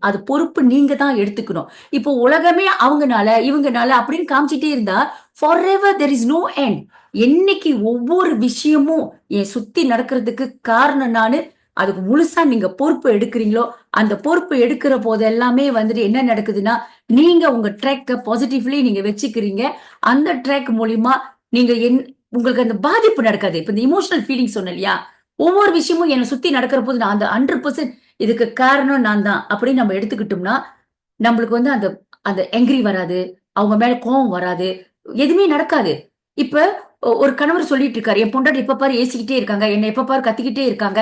அது பொறுப்பு நீங்க தான் எடுத்துக்கணும். இப்போ உலகமே அவங்கனால இவங்கனால அப்படின்னு காமிச்சிட்டே இருந்தா forever there is no end. என்னைக்கு ஒவ்வொரு விஷயமும் என் சுத்தி நடக்கிறதுக்கு காரணம் நானு, அதுக்கு முழுசா நீங்க பொறுப்பு எடுக்கிறீங்களோ, அந்த பொறுப்பு எடுக்கிற போது எல்லாமே என்ன நடக்குதுன்னா, நீங்க உங்க ட்ராக்க பாசிட்டிவ்லி நீங்க வச்சுக்கிறீங்க. அந்த ட்ராக் மூலியமா நீங்க உங்களுக்கு அந்த பாதிப்பு நடக்காது. இப்ப இந்த இமோஷனல் ஃபீலிங் சொன்ன இல்லையா, ஒவ்வொரு விஷயமும் என்னை சுத்தி நடக்கிற போது நான் அந்த 100% இதுக்கு காரணம் நான் தான் அப்படின்னு நம்ம எடுத்துக்கிட்டோம்னா, நம்மளுக்கு அந்த அந்த எங்கிரி வராது, அவங்க மேல கோபம் வராது, எதுவுமே நடக்காது. இப்ப ஒரு கணவர் சொல்லிட்டு இருக்காரு, என் பொண்டாட்டி எப்ப பாரு ஏசிக்கிட்டே இருக்காங்க, என்ன எப்ப பாரு கத்திக்கிட்டே இருக்காங்க.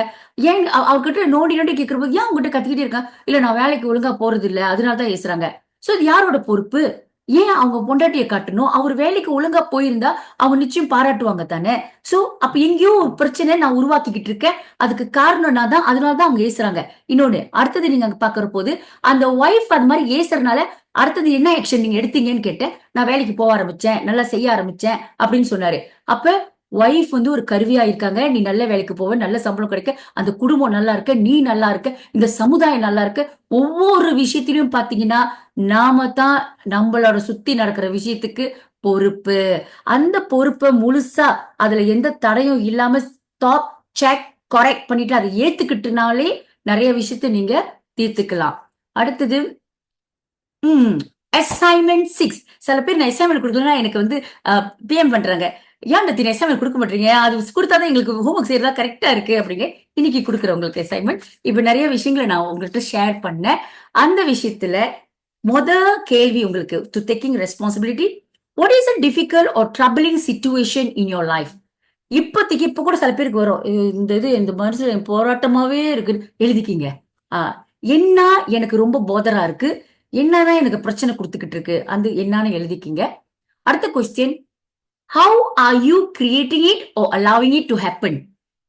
ஏன் அவர்கிட்ட நோண்டி கேட்கிற போது, ஏன் உங்ககிட்ட கத்திக்கிட்டே இருக்காங்க? இல்ல நான் வேலைக்கு ஒழுங்கா போறது இல்ல, அதனாலதான் ஏசுறாங்க. சோ இது யாரோட பொறுப்பு? ஏன் அவங்க பொண்டாட்டியை காட்டணும்? அவர் வேலைக்கு ஒழுங்கா போயிருந்தா அவங்க நிச்சயம் பாராட்டுவாங்க தானே. சோ அப்ப எங்கேயோ ஒரு பிரச்சனை நான் உருவாக்கிக்கிட்டு இருக்கேன், அதுக்கு காரணம் நான் தான், அதனாலதான் அவங்க ஏசுறாங்க. இன்னொன்னு அடுத்தது நீங்க அங்க பாக்குற போது அந்த ஒய்ஃப் அது மாதிரி ஏசுறதுனால அடுத்தது என்ன ஆக்ஷன் நீங்க எடுத்தீங்கன்னு கேட்டேன். நான் வேலைக்கு போக ஆரம்பிச்சேன், நல்லா செய்ய ஆரம்பிச்சேன் அப்படின்னு சொன்னாரு. அப்ப ஒய்ஃப் வந்து ஒரு கருவியா இருக்காங்க. நீ நல்ல வேலைக்கு போவ, நல்ல சம்பளம் கிடைக்க, அந்த குடும்பம் நல்லா இருக்க, நீ நல்லா இருக்க, இந்த சமுதாயம் நல்லா இருக்க. ஒவ்வொரு விஷயத்திலயும் பாத்தீங்கன்னா நாம தான் நம்மளோட சுத்தி நடக்கிற விஷயத்துக்கு பொறுப்பு. அந்த பொறுப்பை முழுசா அதுல எந்த தடையும் இல்லாம ஸ்டாப், செக், கரெக்ட் பண்ணிட்டு அதை ஏத்துக்கிட்டுனாலே நிறைய விஷயத்த நீங்க தீர்த்துக்கலாம். அடுத்தது அசைன்மெண்ட் 6. சில பேர் நான் அசைன்மெண்ட் கொடுக்கலன்னா எனக்கு வந்து பிஎம் பண்றாங்க. ஏன் நத்தின அசைன்மெண்ட் கொடுக்க மாட்டீங்க? அது கொடுத்தாதான் எங்களுக்கு ஹோம்ஒர்க் செய்யறதா கரெக்டா இருக்கு அப்படிங்க. இன்னைக்கு கொடுக்குறேன் உங்களுக்கு அசைன்மெண்ட். இப்ப நிறைய விஷயங்களை நான் உங்கள்கிட்ட ஷேர் பண்ணேன். அந்த விஷயத்துல மொத கேள்வி உங்களுக்கு, to taking responsibility, what is a difficult R troubling situation in your life? இப்போதைக்கு இப்ப கூட சில பேருக்கு வரும், இந்த மனுஷன் போராட்டமாவே இருக்கு, எழுதிக்கிங்க. என்ன எனக்கு ரொம்ப போதரா இருக்கு, என்னதான் எனக்கு பிரச்சனை கொடுத்துக்கிட்டு இருக்கு, அந்த என்னன்னு எழுதிக்கிங்க. அடுத்த question, how are you creating it or allowing it to happen?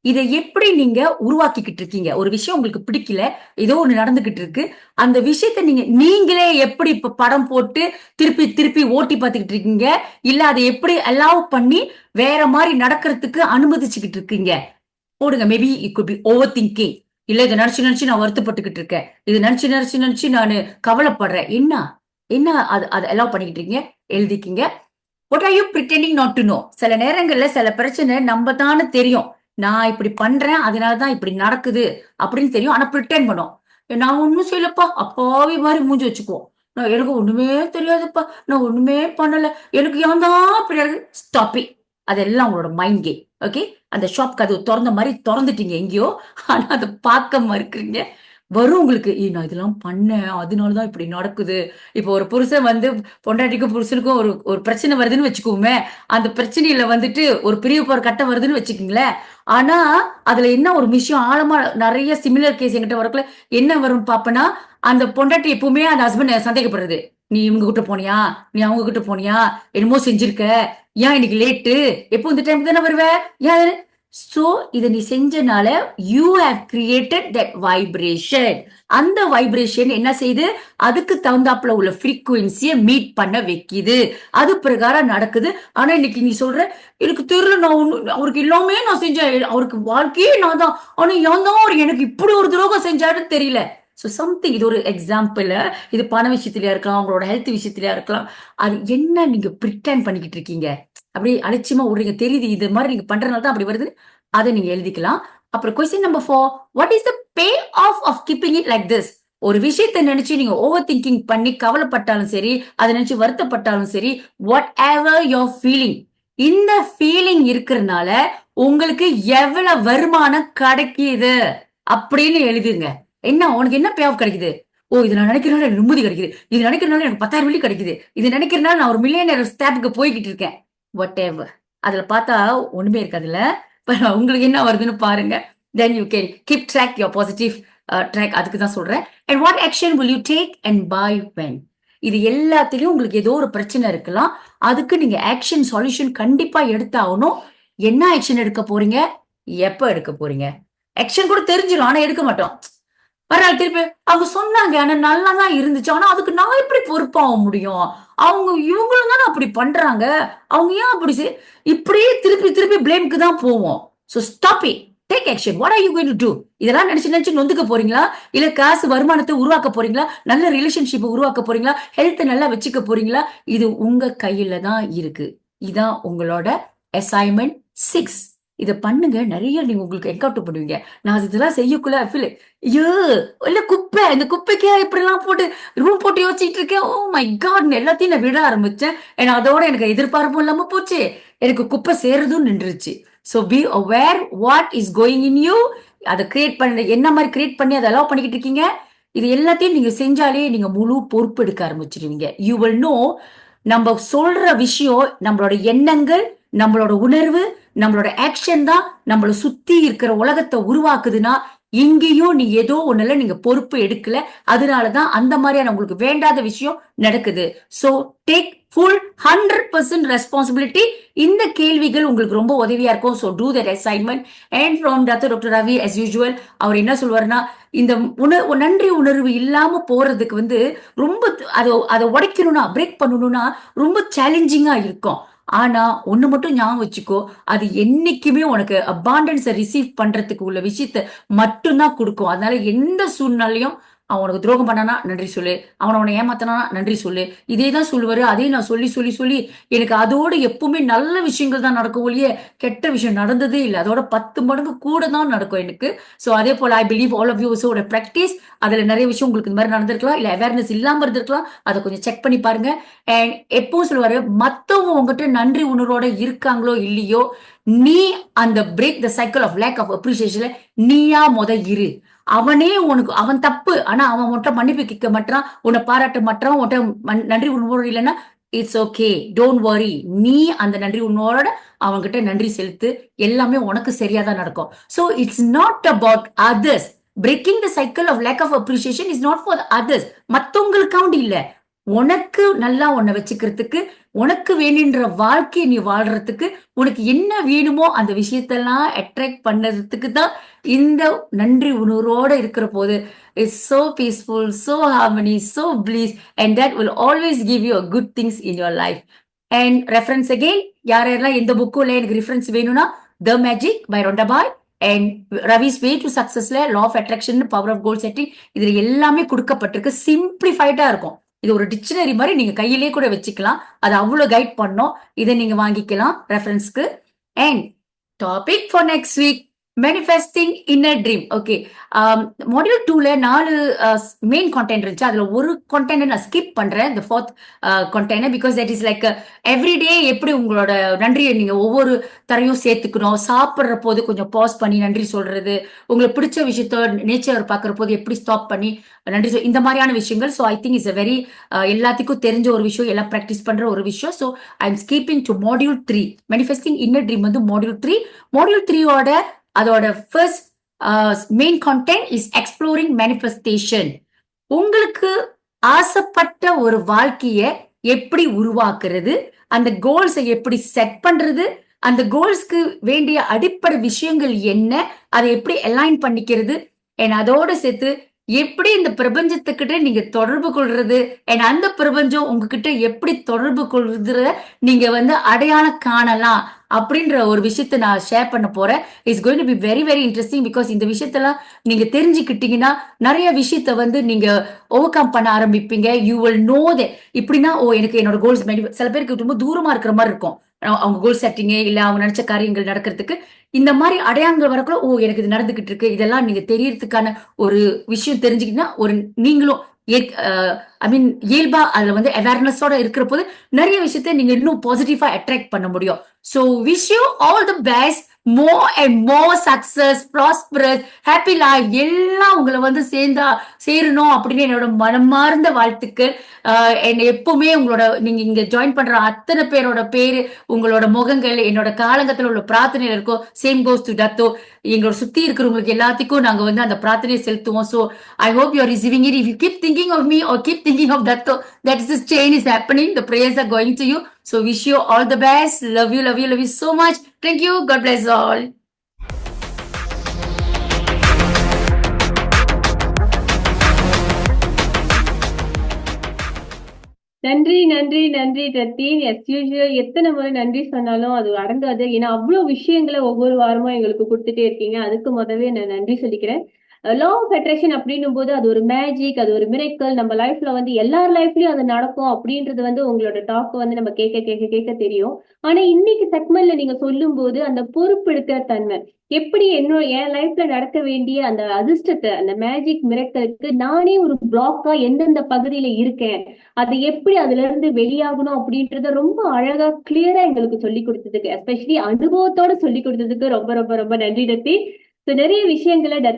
இதை எப்படி நீங்க உருவாக்கிக்கிட்டு இருக்கீங்க? ஒரு விஷயம் உங்களுக்கு பிடிக்கல, ஏதோ ஒண்ணு நடந்துகிட்டு இருக்கு, அந்த விஷயத்த நீங்களே எப்படி இப்ப படம் போட்டு திருப்பி திருப்பி ஓட்டி பார்த்துக்கிட்டு இருக்கீங்க, இல்ல அதை எப்படி அலோவ் பண்ணி வேற மாதிரி நடக்கிறதுக்கு அனுமதிச்சுக்கிட்டு இருக்கீங்க? போடுங்க. Maybe it could be over thinking. இல்ல இதை நினைச்சு நினைச்சு நான் வருத்தப்பட்டுக்கிட்டு இருக்கேன், இது நினைச்சு நினைச்சு நினைச்சு நான் கவலைப்படுறேன், என்ன என்ன அதை அலோவ் பண்ணிக்கிட்டு இருக்கீங்க, எழுதிக்கிங்க. What are you pretending not to know? சில நேரங்கள்ல சில பிரச்சனை நம்ம தானே தெரியும், நான் இப்படி பண்றேன் அதனாலதான் இப்படி நடக்குது அப்படின்னு தெரியும், ஆனா பிரிட்டெண்ட் பண்ணோம், நான் ஒண்ணும் செய்யலப்பா, அப்பாவி மாதிரி மூஞ்சி வச்சுக்குவோம், நான் எனக்கு ஒண்ணுமே தெரியாதுப்பா, நான் ஒண்ணுமே பண்ணல, எனக்கு ஏன் தான் இப்படி ஸ்டாப் இட். அதெல்லாம் உங்களோட மைண்ட் கேம். ஓகே, அந்த ஷாப் கதவு திறந்த மாதிரி திறந்துட்டீங்க எங்கேயோ, ஆனா அதை பார்க்க மறுக்கிறீங்க. வரும் உங்களுக்கு, நான் இதெல்லாம் பண்ணேன் அதனாலதான் இப்படி நடக்குது. இப்போ ஒரு புருஷன் வந்து பொண்டாட்டிக்கும் புருஷனுக்கும் ஒரு ஒரு பிரச்சனை வருதுன்னு வச்சுக்கோமே, அந்த பிரச்சனையில வந்துட்டு ஒரு பிரிவு போற கட்டம் வருதுன்னு வச்சுக்கோங்களேன். ஆனா அதுல என்ன ஒரு விஷயம் ஆழமா நிறைய சிமிலர் கேஸ் என்கிட்ட வரக்குள்ள என்ன வரும்னு பாப்பனா, அந்த பொண்டாட்டி எப்பவுமே அந்த ஹஸ்பண்ட் சந்தேகப்படுறது, நீ இவங்க கிட்ட போனியா, நீ அவங்க கிட்ட போனியா, என்னமோ செஞ்சிருக்க, ஏன் இன்னைக்கு லேட்டு, எப்போ இந்த டைம் தானே வருவ, ஏன்? சோ இதை நீ செஞ்சனால you have created that vibration. அந்த வைப்ரேஷன் என்ன செய்யுது, அதுக்கு தகுந்தாப்புல உள்ள ஃப்ரீக்குவன்சியை மீட் பண்ண வைக்குது, அது பிரகாரம் நடக்குது. ஆனா இன்னைக்கு நீ சொல்ற, எனக்கு தெரியல, நான் ஒண்ணு அவருக்கு எல்லாமே நான் செஞ்சேன், அவருக்கு வாழ்க்கையே நான் தான், ஆனா ஏன் தான் அவர் எனக்கு இப்படி ஒரு துரோகம் செஞ்சாருன்னு தெரியல. ஸோ சம்திங், இது ஒரு எக்ஸாம்பிள். இது பண விஷயத்திலயா இருக்கலாம், உங்களோட ஹெல்த் விஷயத்திலயா இருக்கலாம். அது என்ன நீங்க பிரிட்டன் பண்ணிக்கிட்டு இருக்கீங்க, அப்படி அலட்சியமா விடுறீங்க, தெரியுது இது மாதிரி நீங்க பண்றதுனால தான் அப்படி வருது, அதை நீங்க எழுதிக்கலாம். அப்புறம் question number 4, what is the payoff off keeping it like this? ஒரு விஷயத்தை நினைச்சு நீங்க ஓவர் திங்கிங் பண்ணி கவலைப்பட்டாலும் சரி, அதை நினைச்சு வருத்தப்பட்டாலும் சரி, வாட் எவர் யோர் ஃபீலிங், இந்த ஃபீலிங் இருக்கிறதுனால உங்களுக்கு எவ்வளவு வருமானம் கிடைக்குது அப்படின்னு எழுதுங்க. என்ன உனக்கு என்ன பே ஆஃப் கிடைக்குது? ஓ, இது நான் நினைக்கிறனால எனக்கு நிம்மதி கிடைக்குது, இது நினைக்கிறனால எனக்கு 10,000 வெள்ளி கிடைக்குது, இது நினைக்கிறனால நான் ஒரு மில்லியனர் ஸ்டேப்புக்கு போய்கிட்டு இருக்கேன். வாட் எவர், அதுல பார்த்தா ஒண்ணுமே இருக்காதுல்ல. உங்களுக்கு என்ன வருதுன்னு பாருங்க. then you can keep track your positive track. அதுக்கு தான் சொல்றேன். and what action will you take and by when? இது எல்லாத்திலயும் உங்களுக்கு ஏதோ ஒரு பிரச்சனை இருக்கலாம், அதுக்கு நீங்க ஆக்ஷன் சொல்யூஷன் கண்டிப்பா எடுத்தாகணும். என்ன ஆக்ஷன் எடுக்க போறீங்க, எப்ப எடுக்க போறீங்க? ஆக்ஷன் கூட தெரிஞ்சிடும், ஆனா எடுக்க மாட்டோம். பரவாயில்ல, திருப்பி அவங்க சொன்னாங்க ஆனா நல்லாதான் இருந்துச்சு, ஆனா அதுக்கு நான் எப்படி பொறுப்பாக முடியும், அவங்க இவங்களும் தானே அப்படி பண்றாங்க, அவங்க ஏன் அப்படி இப்படியே திருப்பி திருப்பி பிளேம்க்கு தான் போவோம். So stop it, take action. What are you going to to? இதெல்லாம் நினைச்சு நினைச்சு நொந்துக்க போறீங்களா, இல்ல காசு வருமானத்தை உருவாக்க போறீங்களா, நல்ல ரிலேஷன்ஷிப் உருவாக்க போறீங்களா, ஹெல்த் நல்லா வச்சுக்க போறீங்களா? இது உங்க கையில தான் இருக்கு. இதான் உங்களோட அசைன்மெண்ட் 6. இதை பண்ணுங்க, நிறைய நீங்க உங்களுக்கு என்கவுண்டர் பண்ணுவீங்க. நான் இதெல்லாம் செய்யக்குள்ள ஃபீல், ஐயோ இல்ல குப்பை, இந்த குப்பைக்கே இப்படி எல்லாம் போட்டு ரூம் போட்டு யோசிச்சுட்டு இருக்கேன், ஓ மை காட், எல்லாத்தையும் நான் விட ஆரம்பிச்சேன். ஏன்னா அதோட எனக்கு எதிர்பார்ப்பும் இல்லாம போச்சு, எனக்கு குப்பை சேருதும் நின்றுச்சு. So be aware what is going in you. அதை கிரியேட் பண்ண, என்ன மாதிரி கிரியேட் பண்ணி அதை அலோவ் பண்ணிக்கிட்டு இருக்கீங்க, இது எல்லாத்தையும் நீங்க செஞ்சாலே நீங்க முழு பொறுப்பு எடுக்க ஆரம்பிச்சிருவீங்க. யூ வில் நோ, நம்ம சொல்ற விஷயம், நம்மளோட எண்ணங்கள், நம்மளோட உணர்வு, நம்மளோட ஆக்ஷன் தான் நம்மளை சுத்தி இருக்கிற உலகத்தை உருவாக்குதுன்னா இங்கேயும் நீ ஏதோ ஒண்ணுல நீங்க பொறுப்பு எடுக்கல, அதனாலதான் அந்த மாதிரியான உங்களுக்கு வேண்டாத விஷயம் நடக்குது. So take full 100% responsibility. இந்த கேள்விகள் உங்களுக்கு ரொம்ப உதவியா இருக்கும். So do that assignment. And from doctor Ravi as usual, அவர் என்ன சொல்வாருன்னா, இந்த நன்றி உணர்வு இல்லாம போறதுக்கு வந்து ரொம்ப அதை உடைக்கணும்னா, பிரேக் பண்ணணும்னா ரொம்ப சேலஞ்சிங்கா இருக்கும். ஆனா ஒண்ணு மட்டும் ஞாபகம் வச்சுக்கோ, அது என்னைக்குமே உனக்கு அபாண்டன்ஸை ரிசீவ் பண்றதுக்கு உள்ள விஷயத்த மட்டும்தான் கொடுக்கும். அதனால எந்த சூழ்நிலையும் அவன் உனக்கு துரோகம் பண்ணானா நன்றி சொல்லு, உன்னை ஏமாத்தனா நன்றி சொல்லு. இதே தான் சொல்லுவாரு. அதே நான் சொல்லி சொல்லி சொல்லி எனக்கு அதோட எப்பவுமே நல்ல விஷயங்கள் தான் நடக்கும் ஒழிய கெட்ட விஷயம் நடந்ததே இல்லை. அதோட 10 மடங்கு கூட தான் நடக்கும் எனக்கு. ஸோ அதே போல ஐ பிலீவ் ஆல் ஆஃப் யூஸோட ப்ராக்டிஸ், அதுல நிறைய விஷயம் உங்களுக்கு இந்த மாதிரி நடந்திருக்கலாம், இல்ல அவேர்னஸ் இல்லாம இருந்திருக்கலாம். அதை கொஞ்சம் செக் பண்ணி பாருங்க. அண்ட் எப்பவும் சொல்லுவாரு, மத்தவங்க உங்ககிட்ட நன்றி உணர்வோட இருக்காங்களோ இல்லையோ, நீ அந்த break the cycle of lack of அப்ரிசியேஷன்ல நீயா இரு. அவனே உனக்கு அவன் தப்பு, ஆனா அவன் உன்கிட்ட மன்னிப்பு கேட்க மாட்டான், உன்னை பாராட்ட மாட்டான், உன்கிட்ட நன்றி உணர்வோடு இல்லைன்னா இட்ஸ் ஓகே, டோன்ட் வரி. நீ அந்த நன்றி உணர்வோட அவன்கிட்ட நன்றி செலுத்து. எல்லாமே உனக்கு சரியாதான் நடக்கும். So it's not about others. Breaking the cycle of lack of appreciation is not for others. மத்தவங்களுக்காண்டி இல்ல, உனக்கு நல்லா உன்னை வச்சுக்கிறதுக்கு, உனக்கு வேணுன்ற வாழ்க்கையை நீ வாழ்றதுக்கு, உனக்கு என்ன வேணுமோ அந்த விஷயத்தெல்லாம் அட்ராக்ட் பண்ணதுக்கு தான் இந்த நன்றி உணர்வோட இருக்கிற போது it's so peaceful, so harmony, so bliss, and that will always give you a good things in your life. And reference again, யாரெல்லாம் எந்த புக்குல எனக்கு ரெஃபரன்ஸ் வேணும்னா the magic by Rhonda Byrne and Ravi's way to சக்சஸ்ல law of attraction, power of goal setting, இதுல எல்லாமே கொடுக்கப்பட்டிருக்கு. சிம்பிளிஃபைடா இருக்கும். இது ஒரு டிக்ஷனரி மாதிரி நீங்க கையிலே கூட வச்சுக்கலாம். அது அவ்வளவு கைட் பண்ணோம். இதை நீங்க வாங்கிக்கலாம் ரெஃபரன்ஸ்க்கு. And topic for next week, manifesting inner dream. Okay, module 2ல 4 மெயின் கண்டென்ட் இருந்துச்சு. அதுல ஒரு கண்டென்ட் நான் ஸ்கிப் பண்றேன், இந்த 4th content, because that is like everyday எப்படி உங்களோட நன்றியை நீங்க ஒவ்வொரு தரையும் சேர்த்துக்கணும். சாப்பிடுற போது கொஞ்சம் பாஸ் பண்ணி நன்றி சொல்றது, உங்களுக்கு பிடிச்ச விஷயத்த நேச்சர் பாக்குற போது எப்படி ஸ்டாப் பண்ணி நன்றி இந்த மாதிரியான விஷயங்கள். So I think it's very எல்லாத்துக்கும் தெரிஞ்ச ஒரு விஷயம், எல்லாம் ப்ராக்டிஸ் பண்ற ஒரு விஷயம். So I am skipping to module 3. Manifesting inner dream வந்து மாடியூல் 3. மாடியூல் 3யோட அதோட first main content is exploring manifestation. உங்களுக்கு ஆசைப்பட்ட ஒரு வாழ்க்கைய எப்படி உருவாக்குறது, அந்த கோல்ஸை எப்படி செட் பண்றது, அந்த கோல்ஸ்க்கு வேண்டிய அடிப்படை விஷயங்கள் என்ன, அதை எப்படி அலைன் பண்ணிக்கிறது, அதோட சேர்த்து எப்படி இந்த பிரபஞ்சத்துக்கிட்ட நீங்க தொடர்பு கொள்றது, அந்த பிரபஞ்சம் உங்ககிட்ட எப்படி தொடர்பு கொள்றதுல நீங்க வந்து அடையாளம் காணலாம் அப்படின்ற ஒரு விஷயத்த நான் ஷேர் பண்ண போறேன். It's going to be very very interesting. Because இந்த விஷயத்தெல்லாம் நீங்க தெரிஞ்சுக்கிட்டீங்கன்னா நிறைய விஷயத்த வந்து நீங்க ஓவர் கம் பண்ண ஆரம்பிப்பீங்க. யூ வில் நோ தட் இப்படின்னா எனக்கு என்னோட கோல்ஸ், சில பேருக்கு ரொம்ப தூரமா இருக்கிற மாதிரி இருக்கும் அவங்க கோல் செட்டிங்கே, இல்ல அவங்க நினைச்ச காரியங்கள் நடக்கிறதுக்கு. இந்த மாதிரி அடையாளங்கள் வரக்குள்ள எனக்கு இது நடந்துகிட்டு இருக்கு, இதெல்லாம் நீங்க தெரியறதுக்கான ஒரு விஷயம் தெரிஞ்சுக்கிட்டீங்கன்னா ஒரு நீங்களும் ஐ மீன் இயல்பா அதுல வந்து அவேர்னஸோட இருக்கிற போது நிறைய விஷயத்த நீங்க இன்னும் பாசிட்டிவா அட்ராக்ட் பண்ண முடியும். So wish you all the best, more and more success, prosperous, happy life எல்லாம் உங்களை வந்து சேரணும் அப்படின்னு என்னோட மனமார்ந்த வாழ்த்துக்கள். எப்பவுமே உங்களோட நீங்க இங்க ஜாயின் பண்ற அத்தனை பேரோட பேரு, உங்களோட முகங்கள் என்னோட காலங்கத்துல உள்ள பிரார்த்தனையில இருக்கும். Same goes to Dato. எங்களோட சுத்தி இருக்கிறவங்களுக்கு எல்லாத்துக்கும் நாங்க வந்து அந்த பிரார்த்தனையை செலுத்துவோம். So I hope you are receiving it. If you keep thinking of me or keep thinking of Datto, that is, this chain is happening. The prayers are going to you. So wish you all the best. Love you, love you, love you so much. Thank you. God bless all. நன்றி நன்றி நன்றி Ratheen. S usual எத்தனை முறை நன்றி சொன்னாலும் அது அடங்காது. ஏன்னா அவ்வளவு விஷயங்களை ஒவ்வொரு வாரமும் எங்களுக்கு கொடுத்துட்டே இருக்கீங்க. அதுக்கு முதவே நான் நன்றி சொல்லிக்கிறேன். லா ஆஃப் அட்ராக்ஷன் அப்படின்னும் போது அது ஒரு மேஜிக், அது ஒரு மிரக்கல். நம்ம லைஃப்ல வந்து எல்லார் லைஃப்லயும் அது நடக்கும் அப்படின்றது வந்து உங்களோட டாக் வந்து நம்ம கேட்க கேட்க கேட்க தெரியும். ஆனா இன்னைக்கு செக்மெண்ட்ல நீங்க சொல்லும் போது அந்த பொறுப்பெடுக்கிற தன்மை, எப்படி என் லைஃப்ல நடக்க வேண்டிய அந்த அதிர்ஷ்டத்தை, அந்த மேஜிக் மிரக்கலுக்கு நானே ஒரு பிளாக்கா எந்தெந்த பகுதியில இருக்கேன், அது எப்படி அதுல இருந்து வெளியாகணும் அப்படின்றத ரொம்ப அழகா கிளியரா எங்களுக்கு சொல்லி கொடுத்ததுக்கு, எஸ்பெஷலி அனுபவத்தோட சொல்லி கொடுத்ததுக்கு ரொம்ப ரொம்ப ரொம்ப நன்றி டத்தி. நிறைய விஷயங்களை டத்தி